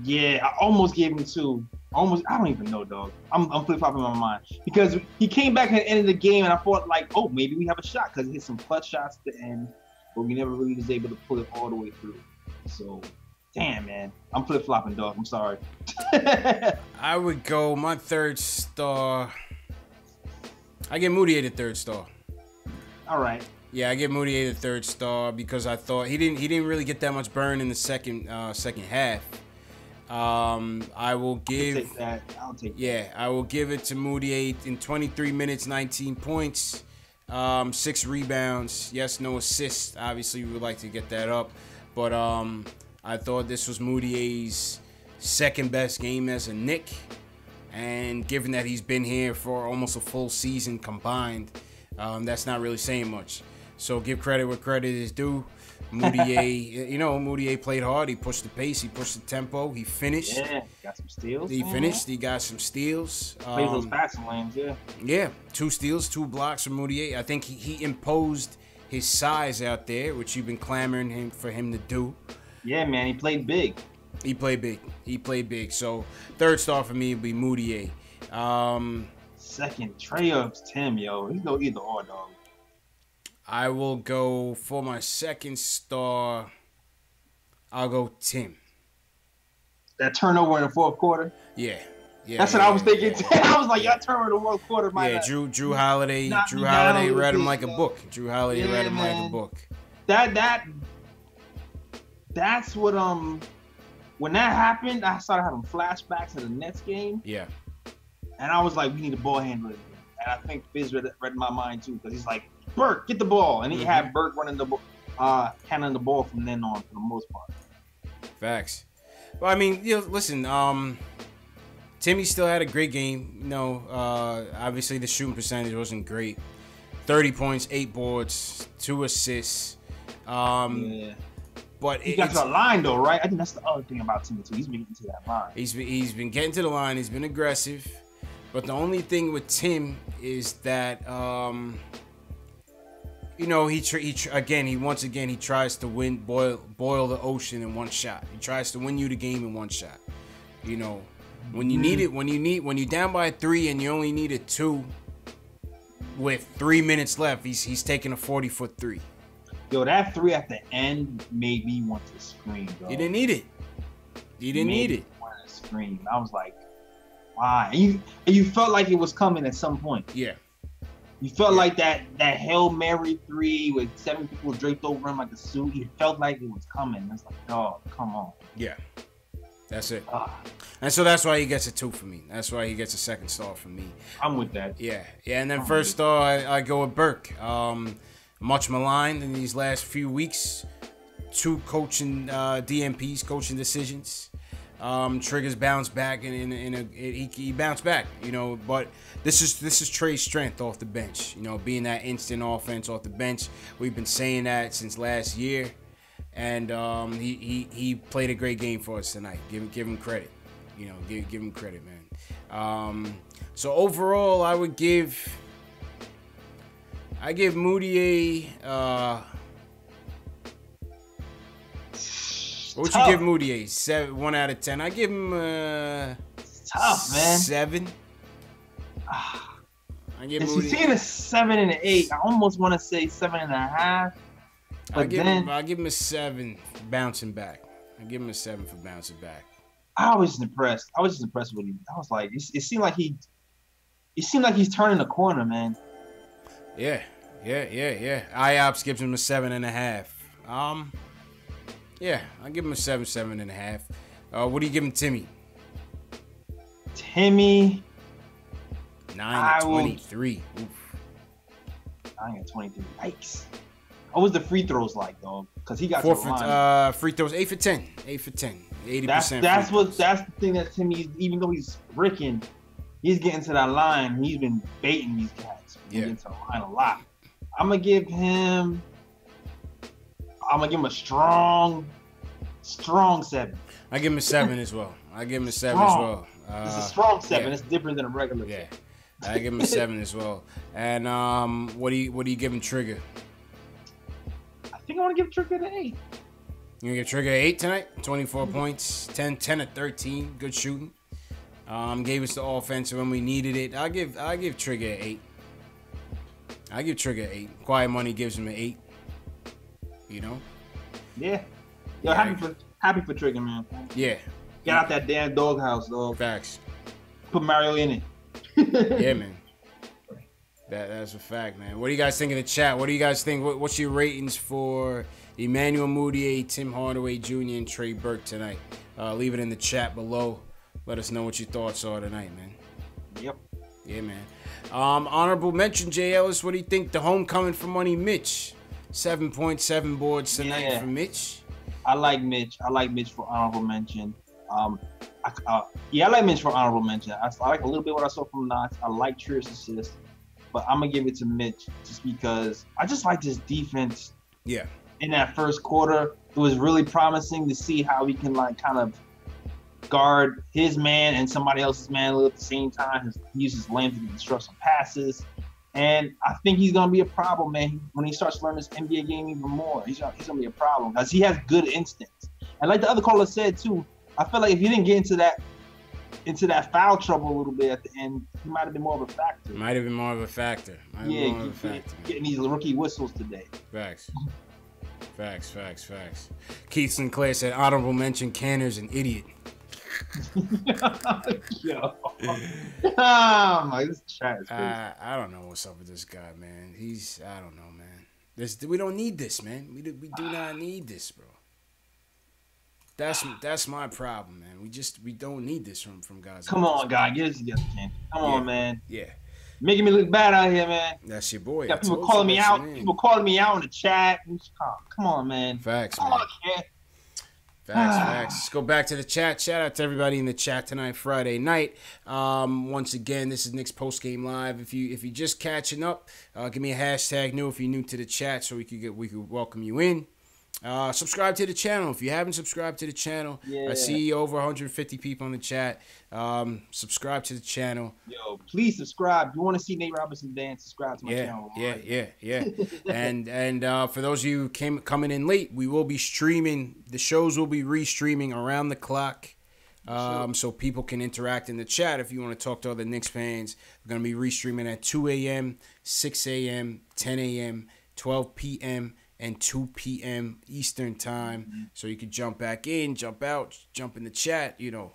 Speaker 4: Yeah, I almost gave him 2. Almost, I don't even know, dog. I'm flip-flopping my mind. Because he came back at the end of the game, and I thought, like, oh, maybe we have a shot. Because he hit some clutch shots at the end, but we never really was able to pull it all the way through. So, damn, man. I'm flip-flopping, dog. I'm sorry.
Speaker 1: I would go my 3rd star. I give Moody the 3rd star.
Speaker 4: All right.
Speaker 1: Yeah, I give Moody the 3rd star because I thought he didn't really get that much burn in the second half. I will give.
Speaker 4: I'll take that.
Speaker 1: Yeah, I will give it to Moody in 23 minutes, 19 points, 6 rebounds. Yes, no assists. Obviously, we would like to get that up, but I thought this was Moody's 2nd best game as a Knick, and given that he's been here for almost a full season combined, that's not really saying much. So give credit where credit is due. Moody played hard. He pushed the pace. He pushed the tempo. He finished.
Speaker 4: Yeah, got some steals.
Speaker 1: He finished. He got some steals.
Speaker 4: Played those passing lanes, yeah.
Speaker 1: Yeah, 2 steals, 2 blocks from Moody. I think he imposed his size out there, which you've been clamoring for him to do.
Speaker 4: Yeah, man, he played big.
Speaker 1: He played big. So 3rd star for me would be Moody.
Speaker 4: 2nd, Trey or Tim, yo. He go either or, dog.
Speaker 1: I will go for my 2nd star. I'll go Tim.
Speaker 4: That turnover in the 4th quarter?
Speaker 1: Yeah.
Speaker 4: That's what I was thinking. I was like, y'all turnover in the 4th quarter.
Speaker 1: Drew Holiday read him like a book. Drew Holiday read him like a book.
Speaker 4: That's what when that happened, I started having flashbacks to the Nets game.
Speaker 1: Yeah.
Speaker 4: And I was like, we need a ball handler. And I think Fizz read my mind too, because he's like, Burke, get the ball. And he had Burke running handling the ball from then on for the most part.
Speaker 1: Facts. Well, I mean, listen, Timmy still had a great game. Obviously the shooting percentage wasn't great. 30 points, 8 boards, 2 assists.
Speaker 4: Yeah.
Speaker 1: But
Speaker 4: he got to the line though, right? I think that's the other thing about Timmy too. He's been getting to that line.
Speaker 1: He's been getting to the line. He's been aggressive. But the only thing with Tim is that he tries to boil the ocean in one shot. He tries to win you the game in one shot. When you need it, when you're down by 3 and you only needed 2 with 3 minutes left, he's taking a 40-foot 3.
Speaker 4: Yo, that 3 at the end made me want to scream, bro.
Speaker 1: You didn't need it. You didn't need it.
Speaker 4: I wanted to scream. I was like, why? And you felt like it was coming at some point.
Speaker 1: Yeah.
Speaker 4: You felt like that Hail Mary 3 with 7 people draped over him like a suit. You felt like it was coming. It's like, oh, come on.
Speaker 1: Yeah. That's it. And so that's why he gets a 2 for me. That's why he gets a second star from me.
Speaker 4: I'm with that.
Speaker 1: Yeah. And then first star, I go with Burke. Much maligned in these last few weeks. 2 coaching DMPs, coaching decisions. Triggers bounced back he bounced back, but this is Trey's strength off the bench, being that instant offense off the bench. We've been saying that since last year, and he played a great game for us tonight. Give him credit, give him credit, man. So overall, I give Moutier. What would you give Moutier? 1 out of 10. I give him
Speaker 4: tough, man.
Speaker 1: 7. I give
Speaker 4: If you've seen a 7 and an 8, I almost want to say 7.5.
Speaker 1: I give him a 7 bouncing back. I give him a 7 for bouncing back.
Speaker 4: I was just impressed. With him. I was like, it seemed like he's turning the corner, man.
Speaker 1: Yeah. IOPS gives him a 7.5. Yeah, I'll give him a 7.5. What do you give him, Timmy?
Speaker 4: Timmy,
Speaker 1: 9 of 23. Oof.
Speaker 4: 9 of 23. Yikes. What was the free throws like, though? Because he got
Speaker 1: 4
Speaker 4: to the line.
Speaker 1: free throws, 8 for 10. 8 for 10. 80%.
Speaker 4: That's the thing that Timmy, even though he's freaking, he's getting to that line. He's been baiting these cats. He's getting to the line a lot. I'm gonna give him a strong 7.
Speaker 1: I give him a 7 as well.
Speaker 4: It's a strong 7.
Speaker 1: Yeah.
Speaker 4: It's different than a regular.
Speaker 1: Yeah. I give him a 7 as well. And what do you give him, Trigger?
Speaker 4: I think I want to give Trigger an 8.
Speaker 1: You gonna give Trigger an 8 tonight? 24 points, 10 of 13, good shooting. Gave us the offense when we needed it. I'll give Trigger an 8. I give Trigger an 8. Quiet Money gives him an 8.
Speaker 4: Yeah. Yo, happy for Trigger, man.
Speaker 1: Yeah.
Speaker 4: Get out that damn doghouse, dog.
Speaker 1: Facts.
Speaker 4: Put Mario in it.
Speaker 1: Yeah, man. That's a fact, man. What do you guys think in the chat? What do you guys think? What's your ratings for Emmanuel Moutier, Tim Hardaway Jr., and Trey Burke tonight? Leave it in the chat below. Let us know what your thoughts are tonight, man.
Speaker 4: Yep.
Speaker 1: Yeah, man. Honorable mention, Jay Ellis. What do you think? The homecoming for Money Mitch. 7.7 boards tonight for Mitch.
Speaker 4: I like Mitch. For honorable mention. I like Mitch for honorable mention. I like a little bit what I saw from Knox. I like Trier's assist, but I'm gonna give it to Mitch just because I just like this defense.
Speaker 1: Yeah.
Speaker 4: In that first quarter, it was really promising to see how he can kind of guard his man and somebody else's man at the same time. He uses length to construct some passes. And I think he's going to be a problem, man. When he starts learning this NBA game even more, he's going to be a problem because he has good instincts. And like the other caller said, too, I feel like if he didn't get into that foul trouble a little bit at the end, he might have been more of a factor. Getting these rookie whistles today.
Speaker 1: Facts. Keith Sinclair said, honorable mention, Canner's an idiot.
Speaker 4: Yo. This chat is crazy.
Speaker 1: I don't know what's up with this guy, man. I don't know, man. We don't need this, man. We do not need this, bro. That's my problem, man. We don't need this from guys.
Speaker 4: Come on, guy, get it together, man. Come on, man.
Speaker 1: Yeah.
Speaker 4: Making me look bad out here, man.
Speaker 1: That's your boy.
Speaker 4: Got people calling me out. People calling me out in the chat. Come on, man.
Speaker 1: Facts,
Speaker 4: man.
Speaker 1: Facts. Let's go back to the chat. Shout out to everybody in the chat tonight, Friday night. Once again, this is Knicks Post Game Live. If you're just catching up, give me a hashtag new if you're new to the chat, so we could welcome you in. Subscribe to the channel if you haven't subscribed to the channel. I see over 150 people in the chat. Subscribe to the channel.
Speaker 4: Yo, please subscribe. If you want to see Nate Robinson dance, subscribe to my channel.
Speaker 1: Yeah. and for those of you coming in late, we will be streaming. The shows will be restreaming around the clock. So people can interact in the chat if you want to talk to other Knicks fans. We're going to be restreaming at 2 a.m., 6 a.m., 10 a.m., 12 p.m., and 2 p.m. Eastern time. So you can jump back in, jump out, jump in the chat. So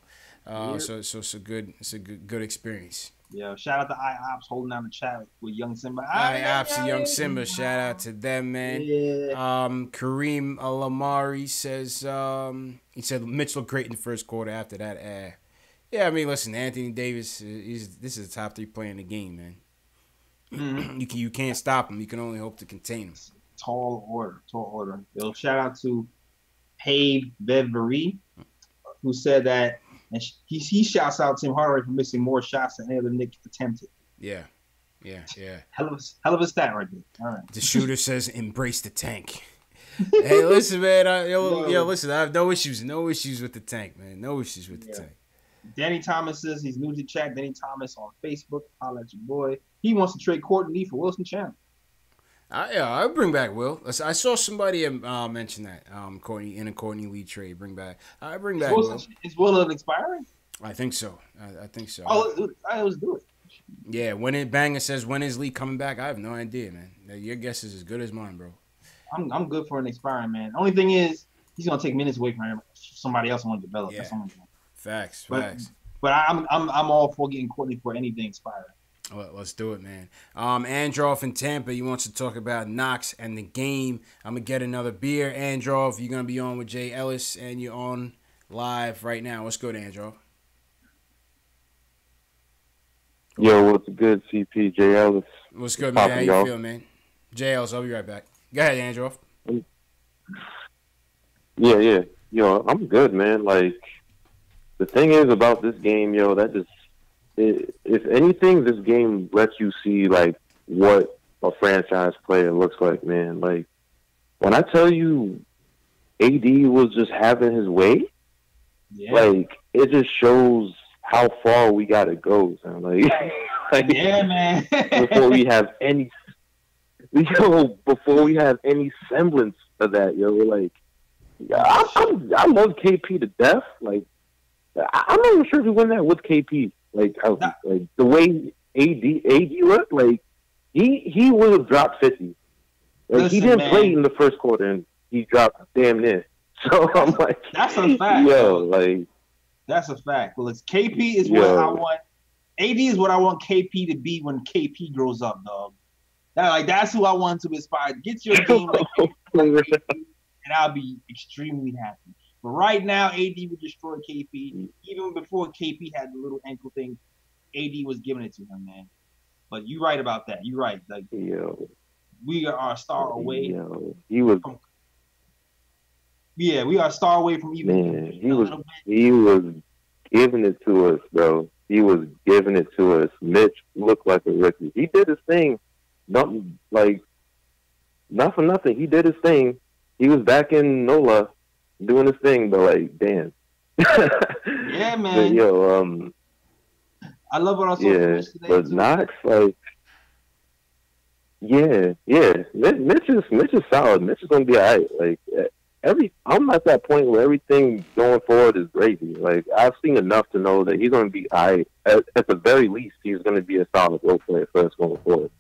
Speaker 1: it's a good experience.
Speaker 4: Yeah, shout out to IOPS holding down the chat with Young Simba.
Speaker 1: IOPS and Young Simba, shout out to them, man.
Speaker 4: Yeah.
Speaker 1: Kareem Alamari says he said Mitch looked great in the first quarter. After that, yeah, I mean, listen, Anthony Davis, this is the top 3 player in the game, man.
Speaker 4: Mm-hmm.
Speaker 1: You can't stop him. You can only hope to contain him.
Speaker 4: Tall order. Yo, shout out to Paige Bevery, who said that. And he shouts out Tim Hardaway for missing more shots than any other Knicks attempted.
Speaker 1: Yeah.
Speaker 4: Hell of a stat right there. All right.
Speaker 1: The shooter says, "Embrace the tank." Hey, listen, man. Listen. I have no issues with the tank, man. No issues with the tank.
Speaker 4: Danny Thomas says he's new to chat. Danny Thomas on Facebook. Holla at your boy. He wants to trade Courtney for Wilson Chandler.
Speaker 1: I'll bring back Will. I saw somebody mention that Courtney Lee trade. Bring back. I bring back Will.
Speaker 4: Is Will expiring?
Speaker 1: I think so. I think so.
Speaker 4: Oh, let's do it.
Speaker 1: Yeah, when it Banger says when is Lee coming back, I have no idea, man. Your guess is as good as mine, bro.
Speaker 4: I'm good for an expiring man. Only thing is he's gonna take minutes away from somebody else want to develop.
Speaker 1: Yeah.
Speaker 4: That's only thing.
Speaker 1: Facts.
Speaker 4: But I'm all for getting Courtney for anything expiring.
Speaker 1: Well, let's do it, man. Androff in Tampa, he wants to talk about Knox and the game. I'm going to get another beer. Androff, you're going to be on with Jay Ellis, and you're on live right now. What's good, Androff?
Speaker 11: Yo, what's good, CP, Jay Ellis?
Speaker 1: What's good, man? How you feeling, man? Jay Ellis, I'll be right back. Go ahead, Androff.
Speaker 11: Yeah. Yo, I'm good, man. Like, the thing is about this game, yo, that just... If anything, this game lets you see, like, what a franchise player looks like, man. Like, when I tell you AD was just having his way, like, it just shows how far we got to go. So, like,
Speaker 4: yeah, man.
Speaker 11: before we have any semblance of that, yo, like, I love KP to death. Like, I'm not even sure if we win that with KP. Like the way AD looked, like he would have dropped 50. Like, listen, he didn't play in the first quarter, and he dropped damn near. So I'm like,
Speaker 4: that's a fact.
Speaker 11: Yo, like
Speaker 4: that's a fact. Well, it's KP is what I want. AD is what I want KP to be when KP grows up, dog. That's who I want to aspire. Get your game like KP, and I'll be extremely happy. But right now, AD would destroy KP. Even before KP had the little ankle thing, AD was giving it to him, man. But you're right about that. You're right. Like, we are a star away.
Speaker 11: He was.
Speaker 4: Yeah, we are a star away from even.
Speaker 11: Man, he was giving it to us, bro. He was giving it to us. Mitch looked like a rookie. He did his thing. Not for nothing. He did his thing. He was back in NOLA doing his thing, but like, damn.
Speaker 4: Yeah, man.
Speaker 11: But, yo,
Speaker 4: I love what I saw
Speaker 11: today. But too. Knox, like, yeah. Mitch is solid. Mitch is gonna be alright. Like, I'm at that point where everything going forward is gravy. Like, I've seen enough to know that he's gonna be alright. At the very least, he's gonna be a solid role player for us going forward.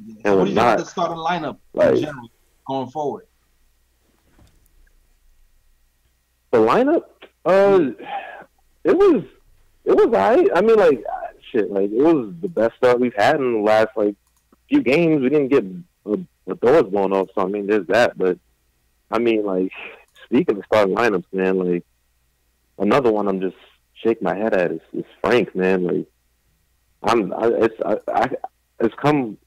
Speaker 4: Yeah. And what do you think of the starting lineup in general going forward?
Speaker 11: The lineup, it was alright. I mean, like, shit, like, it was the best start we've had in the last, like, few games. We didn't get the doors blown off, so I mean, there's that. But I mean, like, speaking of starting lineups, man, like, another one I'm just shaking my head at is Frank, man. Like, it's come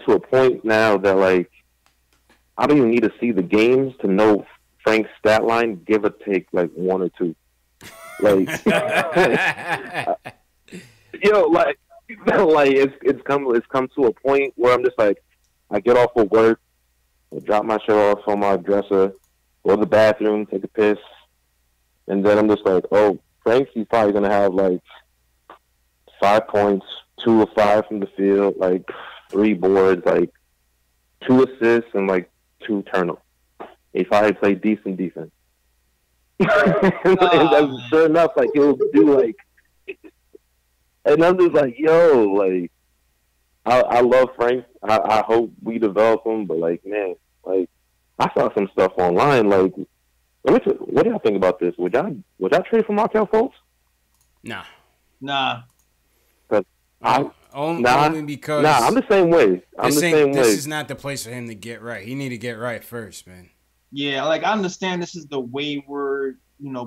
Speaker 11: to a point now that, like, I don't even need to see the games to know Frank's stat line, give or take like one or two. Like, it's come to a point where I'm just like, I get off of work, I drop my shirt off on my dresser, go to the bathroom, take a piss, and then I'm just like, oh, Frank's probably gonna have like 5 points, 2 of 5 from the field, like 3 boards, like 2 assists, and like 2 turnovers. He probably played decent defense. And sure enough, like, he'll do like, and I'm just like, yo, like, I love Frank. I hope we develop him, but like, man, like, I saw some stuff online. Like, what do y'all think about this? Would y'all trade for Markel Fultz?
Speaker 1: Nah.
Speaker 11: Only
Speaker 1: because
Speaker 11: I'm the same way.
Speaker 1: This is not the place for him to get right. He need to get right first, man.
Speaker 4: Yeah, like I understand this is the wayward,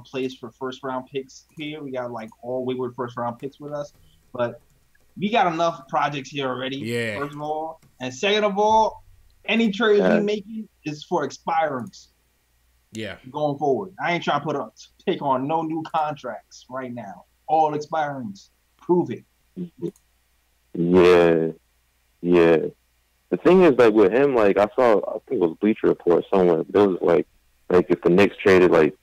Speaker 4: place for first round picks here. We got like all wayward first round picks with us, but we got enough projects here already.
Speaker 1: Yeah.
Speaker 4: First of all, and second of all, any trades we making is for expirings.
Speaker 1: Yeah.
Speaker 4: Going forward, I ain't trying to take on no new contracts right now. All expirings. Prove it.
Speaker 11: Yeah. The thing is, like, with him, like, I think it was Bleacher Report somewhere. But it was like if the Knicks traded, like,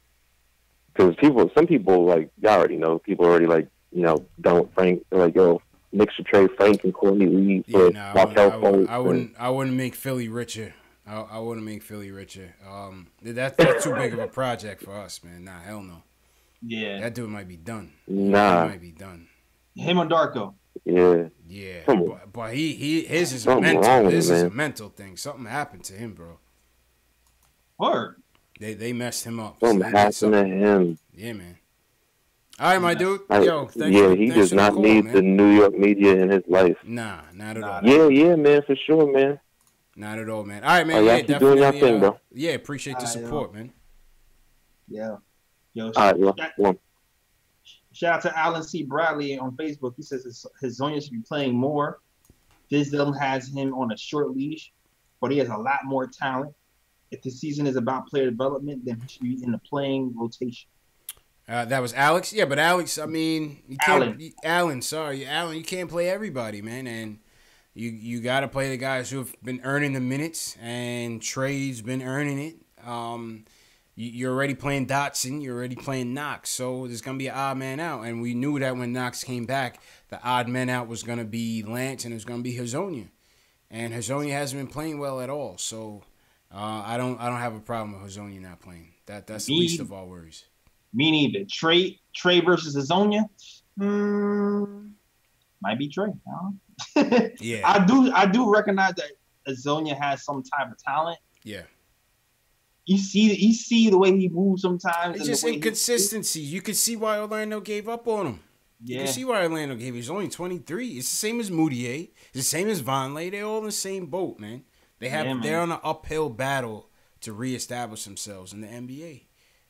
Speaker 11: because some people, like, y'all already know, people already, like, done with Frank. They're like, yo, Knicks should trade Frank and Courtney Lee for Markel Fultz.
Speaker 1: I wouldn't make Philly richer. I wouldn't make Philly richer. That's too big of a project for us, man. Nah, hell no.
Speaker 4: Yeah.
Speaker 1: That dude might be done.
Speaker 11: Nah.
Speaker 1: He might be done.
Speaker 4: Him and Darko.
Speaker 11: Yeah.
Speaker 1: But his is mental. This is a mental thing. Something happened to him, bro.
Speaker 4: Word.
Speaker 1: They messed him up.
Speaker 11: Something happened to him.
Speaker 1: Yeah, man. All right, my dude.
Speaker 11: He does not need the New York media in his life.
Speaker 1: Nah, not at all.
Speaker 11: Yeah, man, for sure, man.
Speaker 1: Not at all, man. All right, man.
Speaker 11: Y'all keep doing your thing, bro.
Speaker 1: Yeah, appreciate the support, man.
Speaker 4: Yeah. Yo,
Speaker 11: all right,
Speaker 4: shout out to Alan C. Bradley on Facebook. He says his Zonia should be playing more. Fizdale has him on a short leash, but he has a lot more talent. If the season is about player development, then he should be in the playing rotation.
Speaker 1: That was Alex. Yeah, but Alex, I mean, you can't, Alan, you can't play everybody, man, and you got to play the guys who have been earning the minutes, and Trey's been earning it. You're already playing Dotson. You're already playing Knox. So there's going to be an odd man out. And we knew that when Knox came back, the odd man out was going to be Lance and it was going to be Hazonia. And Hazonia hasn't been playing well at all. So I don't have a problem with Hazonia not playing. That's the least of our worries.
Speaker 4: Me neither. Trey versus Hazonia? Might be Trey.
Speaker 1: Yeah.
Speaker 4: I do recognize that Hazonia has some type of talent.
Speaker 1: Yeah.
Speaker 4: You see the way he moves sometimes.
Speaker 1: It's just inconsistency. You can see why Orlando gave up on him.
Speaker 4: Yeah.
Speaker 1: You can see why Orlando gave him. He's only 23. It's the same as Moutier. It's the same as Vonleh. They're all in the same boat, man. They're on an uphill battle to reestablish themselves in the NBA.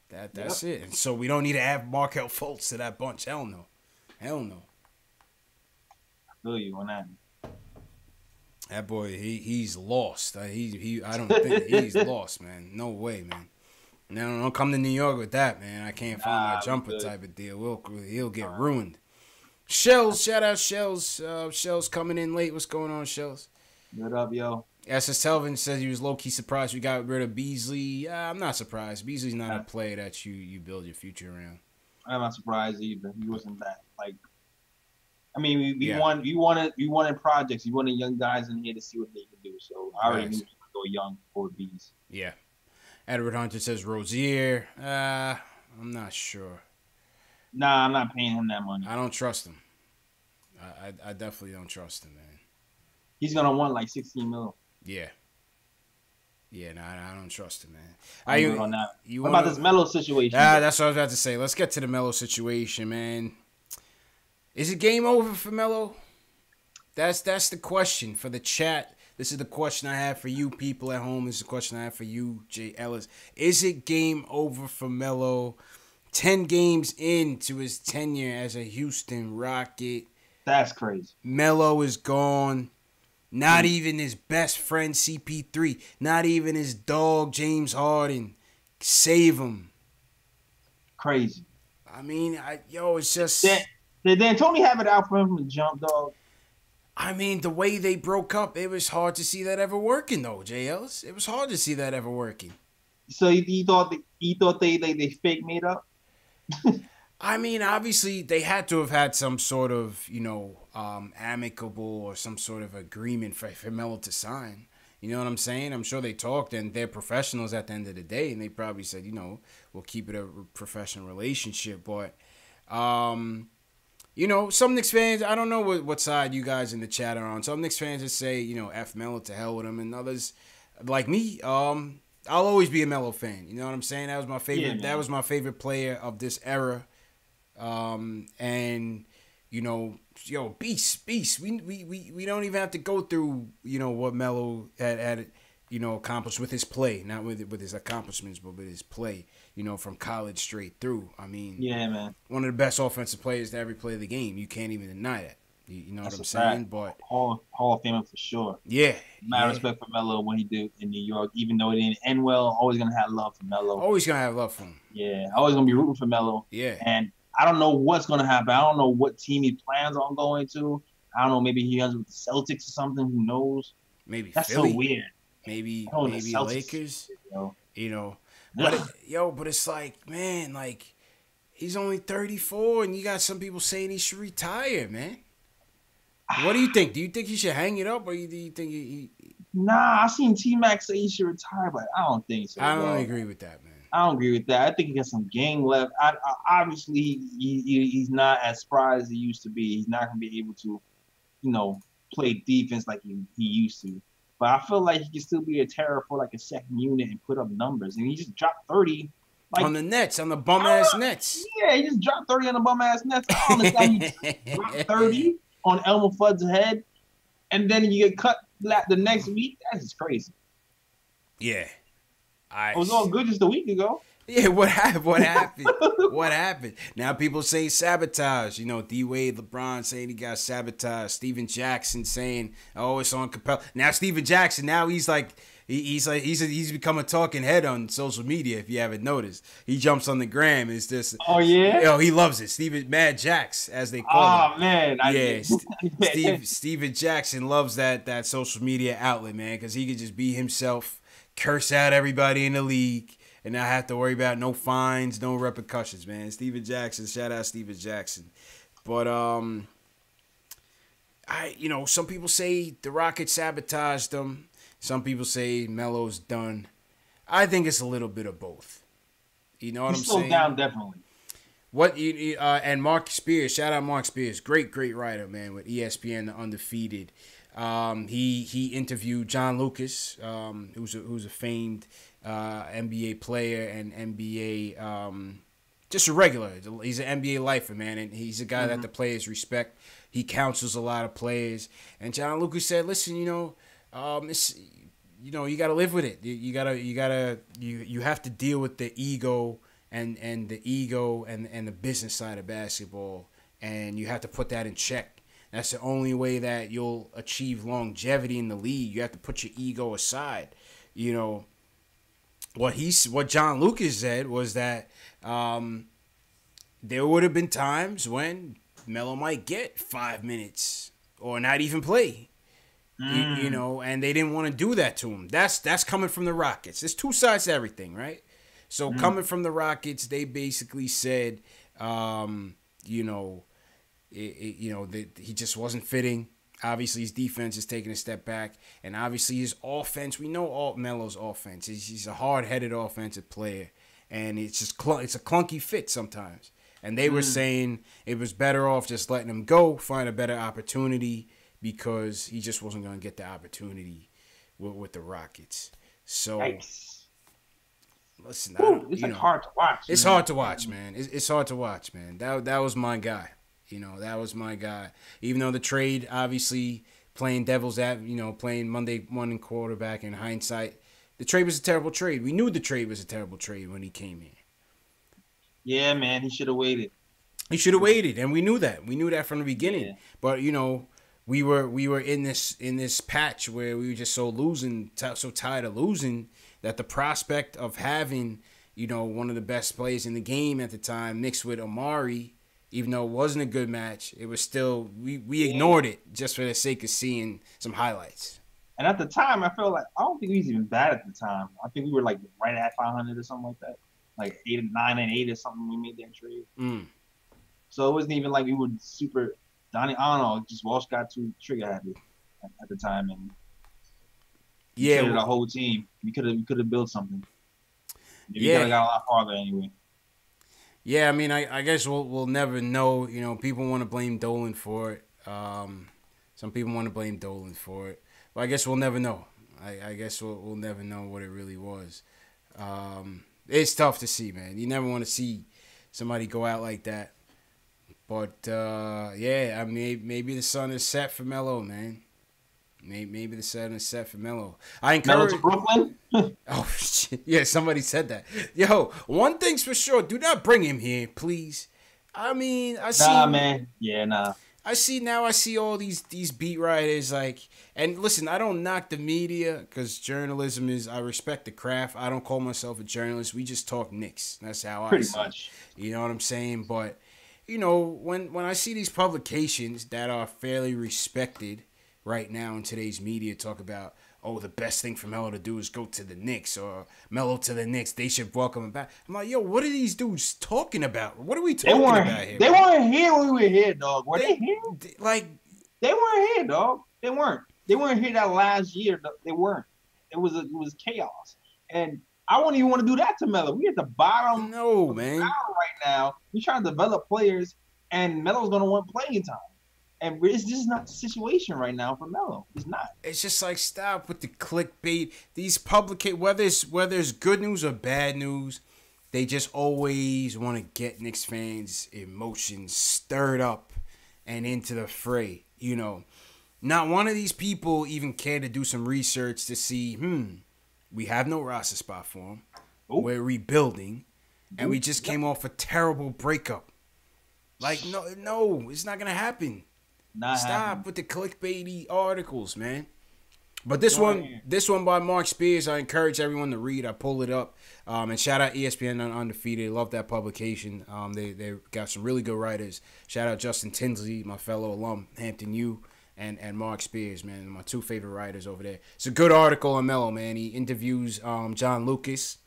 Speaker 1: That's it. And so we don't need to add Markel Fultz to that bunch. Hell no.
Speaker 4: I feel you on that.
Speaker 1: That boy, he's lost. I don't think he's lost, man. No way, man. Now don't come to New York with that, man. I can't find my jumper type of deal. He'll get ruined. Shells, shout out Shells. Shells coming in late. What's going on, Shells?
Speaker 4: What up, yo?
Speaker 1: SS Telvin says he was low key surprised we got rid of Beasley. I'm not surprised. Beasley's not a player that you build your future around.
Speaker 4: I'm not surprised either. He wasn't that like. I mean, we wanted projects. We wanted young guys in here to see what they could do. So I already knew we could go young for bees.
Speaker 1: Yeah. Edward Hunter says Rozier. I'm not sure.
Speaker 4: Nah, I'm not paying him that money.
Speaker 1: I don't trust him. I definitely don't trust him, man.
Speaker 4: He's gonna want like 16 mil.
Speaker 1: Yeah. Yeah, no, I don't trust him, man.
Speaker 4: I'm good on that. What about this Melo situation?
Speaker 1: That's what I was about to say. Let's get to the Melo situation, man. Is it game over for Melo? That's the question for the chat. This is the question I have for you people at home. This is the question I have for you, Jay Ellis. Is it game over for Melo? 10 games into his tenure as a Houston Rocket.
Speaker 4: That's crazy.
Speaker 1: Melo is gone. Not even his best friend CP3. Not even his dog James Harden. Save him.
Speaker 4: Crazy.
Speaker 1: I mean, it's just...
Speaker 4: Did D'Antoni have it out for him from the jump, dog?
Speaker 1: I mean, the way they broke up, it was hard to see that ever working, though, Jay Ellis. It was hard to see that ever working.
Speaker 4: So he thought they fake made up?
Speaker 1: I mean, obviously, they had to have had some sort of, amicable or some sort of agreement for Melo to sign. You know what I'm saying? I'm sure they talked, and they're professionals at the end of the day, and they probably said, we'll keep it a professional relationship. But, some Knicks fans, I don't know what side you guys in the chat are on. Some Knicks fans just say, F Melo, to hell with him. And others, like me, I'll always be a Melo fan. You know what I'm saying? That was my favorite.
Speaker 4: Yeah,
Speaker 1: that was my favorite player of this era. And you know, beast. We don't even have to go through, you know, what Melo had you know, accomplished with his play, not with his accomplishments, but with his play. You know, from college straight through. I mean,
Speaker 4: yeah, man,
Speaker 1: one of the best offensive players to ever play the game. You can't even deny that. You know what I'm saying? But
Speaker 4: Hall of Famer for sure.
Speaker 1: Yeah.
Speaker 4: My respect for Melo when he did in New York, even though it didn't end well. Always gonna have love for Melo.
Speaker 1: Always gonna have love for him.
Speaker 4: Yeah, always gonna be rooting for Melo.
Speaker 1: Yeah.
Speaker 4: And I don't know what's gonna happen. I don't know what team he plans on going to. I don't know. Maybe he ends with the Celtics or something. Who knows?
Speaker 1: Maybe
Speaker 4: that's
Speaker 1: Philly.
Speaker 4: so weird.
Speaker 1: Maybe
Speaker 4: Celtics,
Speaker 1: Lakers. You know,
Speaker 4: Ugh.
Speaker 1: but it's like, man, like he's only 34, and you got some people saying he should retire, man. What do you think? Do you think he should hang it up, or do you think he?
Speaker 4: Nah, I seen T-Mac say he should retire, but I don't think so.
Speaker 1: I don't agree with that, man.
Speaker 4: I don't agree with that. I think he got some game left. Obviously, he's not as spry as he used to be. He's not going to be able to, you know, play defense like he used to. But I feel like he can still be a terror for like a second unit and put up numbers. And he just dropped 30. Like,
Speaker 1: on the Nets, on the bum-ass Nets.
Speaker 4: Yeah, he just dropped 30 on the bum-ass Nets. I don't understand. He dropped 30 on Elmer Fudd's head, and then you get cut the next week. That's just crazy.
Speaker 1: Yeah.
Speaker 4: It was all good just a week ago.
Speaker 1: Yeah, what happened? What happened? Now people say sabotage. You know, D-Wade, LeBron saying he got sabotaged. Steven Jackson saying, oh, it's on Capella. Now Steven Jackson, now he's become a talking head on social media. If you haven't noticed, he jumps on the gram. It's just,
Speaker 4: oh yeah,
Speaker 1: he loves it. Mad Jacks, as they call him.
Speaker 4: Oh man,
Speaker 1: Steven Jackson loves that social media outlet, man, because he could just be himself, curse out everybody in the league, and not have to worry about no fines, no repercussions, man. Steven Jackson, shout out Steven Jackson. But some people say the Rockets sabotaged them. Some people say Melo's done. I think it's a little bit of both. You know what I'm saying?
Speaker 4: He's slowed down, definitely.
Speaker 1: And Mark Spears, shout out Mark Spears, great writer, man, with ESPN, the Undefeated. He interviewed John Lucas, who's a famed NBA player and NBA just a regular. He's an NBA lifer, man, and he's a guy that the players respect. He counsels a lot of players, and John Lucas said, "Listen, you got to live with it. You have to deal with the ego and the business side of basketball, and you have to put that in check. That's the only way that you'll achieve longevity in the league. You have to put your ego aside. You know, what John Lucas said was that there would have been times when Melo might get 5 minutes or not even play. You know, and they didn't want to do that to him. That's coming from the Rockets. There's two sides to everything, right? So coming from the Rockets, they basically said, that he just wasn't fitting. Obviously, his defense is taking a step back, and obviously his offense. We know all Melo's offense. He's a hard-headed offensive player, and it's just it's a clunky fit sometimes. And they were saying it was better off just letting him go, find a better opportunity, because he just wasn't going to get the opportunity with the Rockets. So, listen,
Speaker 4: it's hard to watch.
Speaker 1: It's hard to watch, man. It's hard to watch, man. That was my guy. You know, that was my guy. Even though the trade, obviously, playing playing Monday morning quarterback in hindsight, the trade was a terrible trade. We knew the trade was a terrible trade when he came in.
Speaker 4: Yeah, man, he should have waited.
Speaker 1: He should have waited, and we knew that. We knew that from the beginning. Yeah. But we were in this patch where we were just so tired of losing, that the prospect of having one of the best players in the game at the time mixed with Amari, even though it wasn't a good match, it was still we ignored it just for the sake of seeing some highlights.
Speaker 4: And at the time, I felt like I don't think we was even bad at the time. I think we were like right at 500 or something like that, like 9-8 or something. We made that trade, so it wasn't even like we were super. Donnie, I don't know. Just Walsh got too trigger happy at the time, and the whole team. We could have built something. We could have got a lot farther anyway.
Speaker 1: Yeah, I mean, I guess we'll never know. People want to blame Dolan for it. Some people want to blame Dolan for it, but I guess we'll never know. I guess we'll never know what it really was. It's tough to see, man. You never want to see somebody go out like that. But yeah, I mean, maybe the sun is set for Melo, man. Maybe the sun is set for Melo. I encourage
Speaker 4: Brooklyn.
Speaker 1: Oh shit! Yeah, somebody said that. Yo, one thing's for sure: do not bring him here, please. I mean, I see.
Speaker 4: Nah, man. Yeah, nah.
Speaker 1: I see all these beat writers like, and listen, I don't knock the media because journalism is. I respect the craft. I don't call myself a journalist. We just talk Knicks. That's how I see
Speaker 4: much.
Speaker 1: It. You know what I'm saying? But you know, when I see these publications that are fairly respected right now in today's media talk about, oh, the best thing for Melo to do is go to the Knicks, or Melo to the Knicks, they should welcome him back. I'm like, yo, what are these dudes talking about? What are we talking about here?
Speaker 4: They weren't here when we were here, dog. Were they here?
Speaker 1: They
Speaker 4: weren't here, dog. They weren't. They weren't here that last year. They weren't. It was chaos. And I wouldn't even want to do that to Melo. We at the bottom.
Speaker 1: No, man.
Speaker 4: Right now, we trying to develop players, and Melo's going to want playing time. And it's just not the situation right now for Melo. It's not.
Speaker 1: It's just like, stop with the clickbait. These whether it's good news or bad news, they just always want to get Knicks fans' emotions stirred up and into the fray. You know, not one of these people even care to do some research to see, we have no roster spot for him.
Speaker 4: Ooh.
Speaker 1: We're rebuilding, and we just came off a terrible breakup. Like, no, it's not gonna happen. Stop with the clickbaity articles, man. But this one by Mark Spears, I encourage everyone to read. I pulled it up, and shout out ESPN on Undefeated. Love that publication. They got some really good writers. Shout out Justin Tinsley, my fellow alum, Hampton U, and Mark Spears, man, my two favorite writers over there. It's a good article on Melo, man. He interviews John Lucas.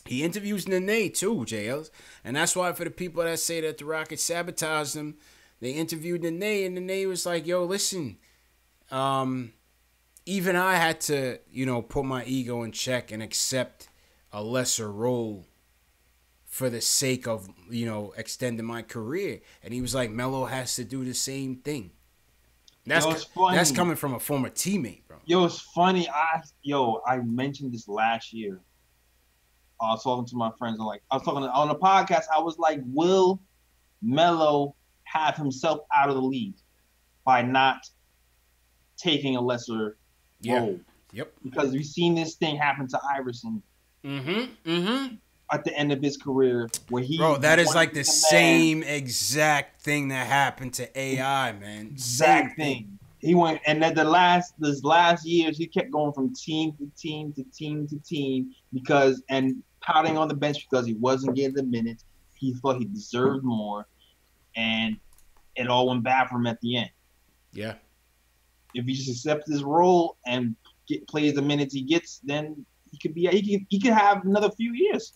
Speaker 1: He interviews Nene too, JLs, and that's why for the people that say that the Rockets sabotaged him. They interviewed Nene, and Nene was like, yo, listen, even I had to, put my ego in check and accept a lesser role for the sake of, extending my career. And he was like, Melo has to do the same thing. That's coming from a former teammate, bro.
Speaker 4: Yo, it's funny. I mentioned this last year. I was talking to my friends. I was talking on the podcast. I was like, will Melo have himself out of the league by not taking a lesser role?
Speaker 1: Yep.
Speaker 4: Because we've seen this thing happen to Iverson at the end of his career, where
Speaker 1: that is like the same exact thing that happened to AI, man.
Speaker 4: Exact thing. He went, and then this last years he kept going from team to team to team to team and pouting on the bench because he wasn't getting the minutes. He thought he deserved more. And it all went bad for him at the end.
Speaker 1: Yeah.
Speaker 4: If he just accepts his role and plays the minutes he gets, then he could have another few years.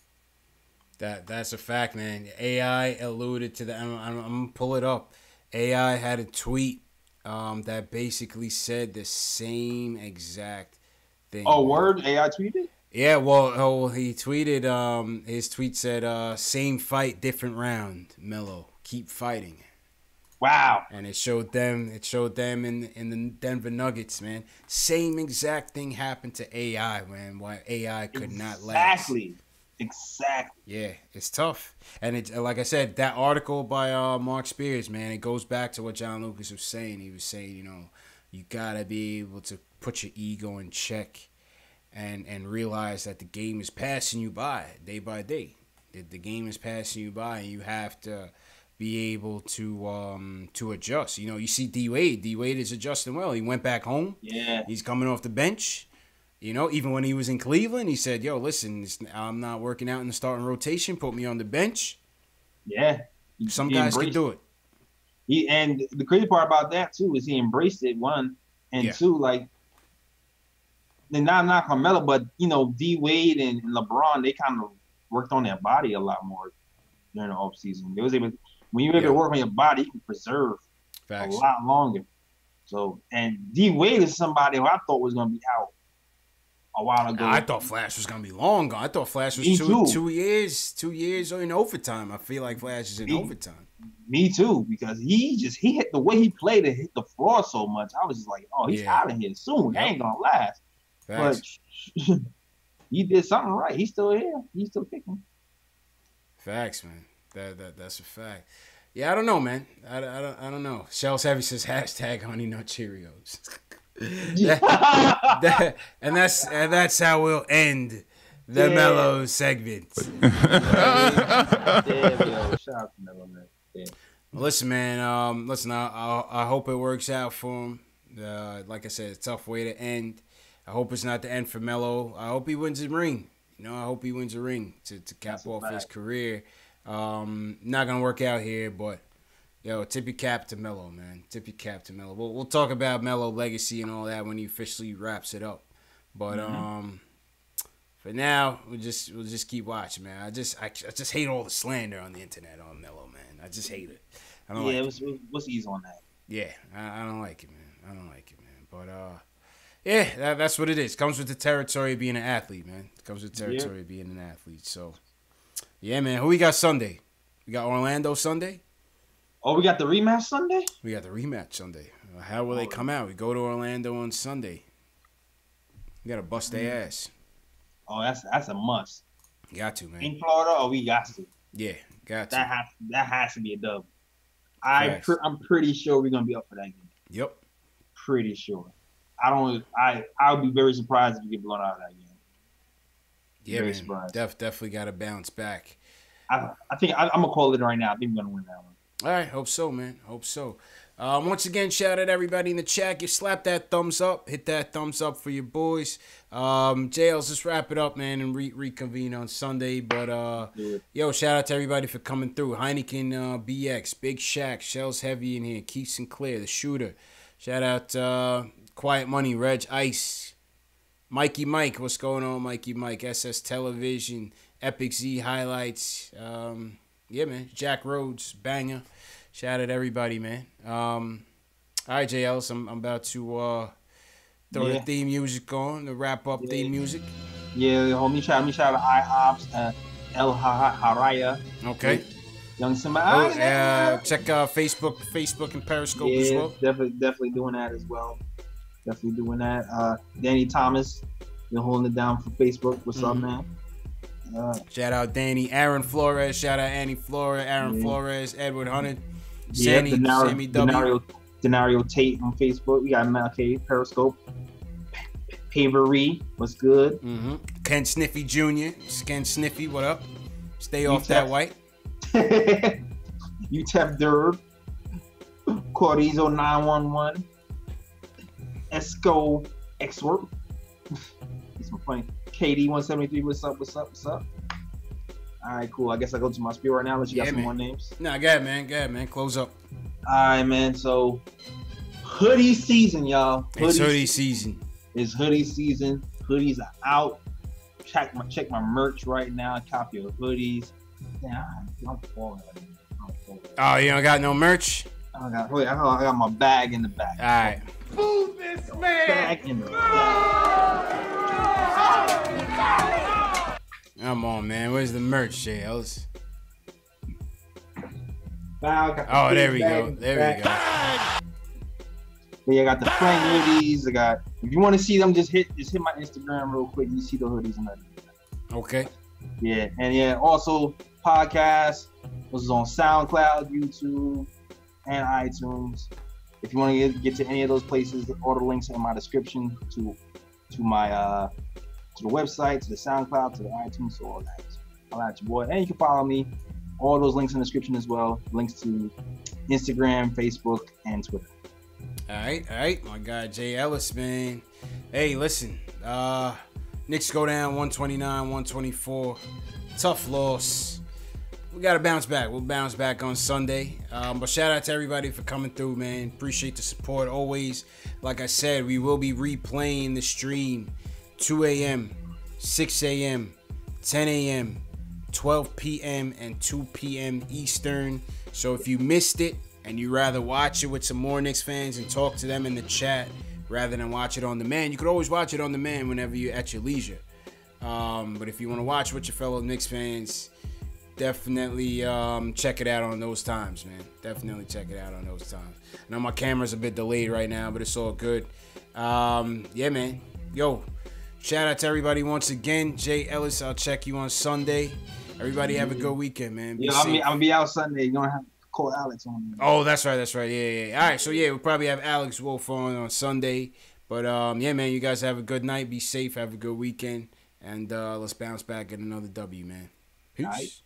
Speaker 1: That's a fact, man. AI alluded to that. I'm gonna pull it up. AI had a tweet that basically said the same exact thing.
Speaker 4: Oh, word? AI tweeted?
Speaker 1: Yeah, well, he tweeted. His tweet said, "Same fight, different round. Melo, keep fighting."
Speaker 4: Wow.
Speaker 1: And it showed them in the Denver Nuggets, man. Same exact thing happened to AI, man. Why AI could not last.
Speaker 4: Exactly.
Speaker 1: Yeah, it's tough. And it, like I said, that article by Mark Spears, man, it goes back to what John Lucas was saying. He was saying, you gotta be able to put your ego in check and realize that the game is passing you by day by day. The game is passing you by, and you have to be able to adjust. You see D Wade. D Wade is adjusting well. He went back home.
Speaker 4: Yeah.
Speaker 1: He's coming off the bench. Even when he was in Cleveland, he said, yo, listen, I'm not working out in the starting rotation. Put me on the bench.
Speaker 4: Yeah.
Speaker 1: Some guys can do it.
Speaker 4: And the crazy part about that, too, is he embraced it, one. And two, not knock on Melo, but, D Wade and LeBron, they kind of worked on their body a lot more during the offseason. They was able, when you're able to work on your body, you can preserve a lot longer. So, and D Wade is somebody who I thought was going to be out a while ago.
Speaker 1: I thought Flash was gonna be long gone. I thought Flash was 2 years or in overtime. I feel like Flash is in overtime.
Speaker 4: Me too, because he hit the way he played and hit the floor so much. I was just like, oh, he's out of here soon. That ain't gonna last.
Speaker 1: Facts.
Speaker 4: But he did something right. He's still here. He's still kicking.
Speaker 1: Facts, man. That's a fact. Yeah, I don't know, man. I don't know. Shells Heavy says hashtag Honey Nut Cheerios. And that's how we'll end the Mellow segment.
Speaker 4: Damn, yo. Shout out to Mellow, man. Damn.
Speaker 1: Listen, man. Listen, I hope it works out for him. Like I said, it's a tough way to end. I hope it's not the end for Melo. I hope he wins a ring. You know, I hope he wins a ring to cap off his career. Not gonna work out here, but yo, tip your cap to Melo, man. Tip your cap to Melo. We'll talk about Melo legacy and all that when he officially wraps it up. But for now, we'll just keep watching, man. I just hate all the slander on the internet on Melo, man. I just hate it. I don't like it.
Speaker 4: What's ease on that?
Speaker 1: Yeah, I don't like it, man. I don't like it, man. But yeah, that's what it is. Comes with the territory of being an athlete, man. Comes with the territory of being an athlete. So, yeah, man. Who we got Sunday? We got Orlando Sunday.
Speaker 4: Oh, we got the rematch Sunday?
Speaker 1: We got the rematch Sunday. How will they come out? We go to Orlando on Sunday. We got to bust their ass.
Speaker 4: Oh, that's a must.
Speaker 1: Got to, man.
Speaker 4: In Florida, we got to.
Speaker 1: Yeah, got to.
Speaker 4: That has to be a dub. I'm pretty sure we're gonna be up for that game.
Speaker 1: Yep.
Speaker 4: Pretty sure. I would be very surprised if we get blown out of that game.
Speaker 1: Yeah, very man. Definitely got to bounce back.
Speaker 4: I think I'm gonna call it right now. I think we're gonna win that one.
Speaker 1: All right, hope so, man. Hope so. Once again, shout out everybody in the chat. You slap that thumbs up. Hit that thumbs up for your boys. JL's just wrap it up, man, and reconvene on Sunday. But, yo, shout out to everybody for coming through. Heineken BX, Big Shaq, Shells Heavy in here, Keith Sinclair, The Shooter. Shout out Quiet Money, Reg Ice, Mikey Mike. What's going on, Mikey Mike? SS Television, Epic Z Highlights. Yeah, man. Jack Rhodes, banger. Shout out everybody, man. All right, JL, so I'm about to throw the theme music on, the wrap up theme music.
Speaker 4: Yeah, homie, shout out IOPS, El Haraya.
Speaker 1: Okay.
Speaker 4: Young Simba.
Speaker 1: Check Facebook and Periscope as well.
Speaker 4: Definitely doing that as well. Definitely doing that. Danny Thomas, you're holding it down for Facebook. What's up, man?
Speaker 1: Shout out Danny, Aaron Flores. Shout out Annie Flores, Aaron Flores, Edward Hunted, Sammy W.
Speaker 4: Denario Tate on Facebook. We got Malkay, Periscope. Pavery, what's good?
Speaker 1: Ken Sniffy Jr. Ken Sniffy, what up? Stay off that white.
Speaker 4: UTEP Derb. Cordizo 911. Esco Xwork. It's so funny. KD 173, what's up? All right, cool. I guess I go to my spiel right now. Let you got some more names.
Speaker 1: Nah, go ahead, man. Close up.
Speaker 4: All right, man. So, hoodie season, y'all.
Speaker 1: It's hoodie season.
Speaker 4: It's hoodie season. Hoodies are out. Check my merch right now. Copy your hoodies. I'm falling.
Speaker 1: Oh, you don't got no merch?
Speaker 4: I got my bag in the back.
Speaker 1: All right.
Speaker 4: Move this man. Bag in the back.
Speaker 1: Come on, man. Where's the merch, JLs?
Speaker 4: Oh,
Speaker 1: there we go. There we go.
Speaker 4: Yeah, I got the plain hoodies. If you want to see them, just hit my Instagram real quick. You see the hoodies and everything.
Speaker 1: Okay.
Speaker 4: Yeah, and also podcast. This is on SoundCloud, YouTube, and iTunes. If you want to get to any of those places, all the links are in my description to my to the website, to the SoundCloud, to the iTunes, so all that. I'll at your boy, and you can follow me. All those links in the description as well. Links to Instagram, Facebook, and Twitter.
Speaker 1: All right, my guy Jay Ellis, man. Hey, listen, Knicks go down 129, 124. Tough loss. We got to bounce back. We'll bounce back on Sunday. But shout out to everybody for coming through, man. Appreciate the support always. Like I said, we will be replaying the stream 2 a.m., 6 a.m., 10 a.m., 12 p.m., and 2 p.m. Eastern. So if you missed it and you rather watch it with some more Knicks fans and talk to them in the chat rather than watch it on demand, you could always watch it on demand whenever you're at your leisure. But if you want to watch with your fellow Knicks fans, definitely check it out on those times, man. Definitely check it out on those times. I know my camera's a bit delayed right now, but it's all good. Yeah, man. Yo, Shout out to everybody once again. Jay Ellis, I'll check you on Sunday. Everybody have a good weekend, man. Be
Speaker 4: Yeah,
Speaker 1: safe.
Speaker 4: I'm gonna be out Sunday. You're gonna have to call Alex on me.
Speaker 1: Oh, that's right. Yeah. All right, so yeah, we'll probably have Alex Wolf on Sunday. But yeah, man, you guys have a good night. Be safe. Have a good weekend. And let's bounce back at another W, man. Peace.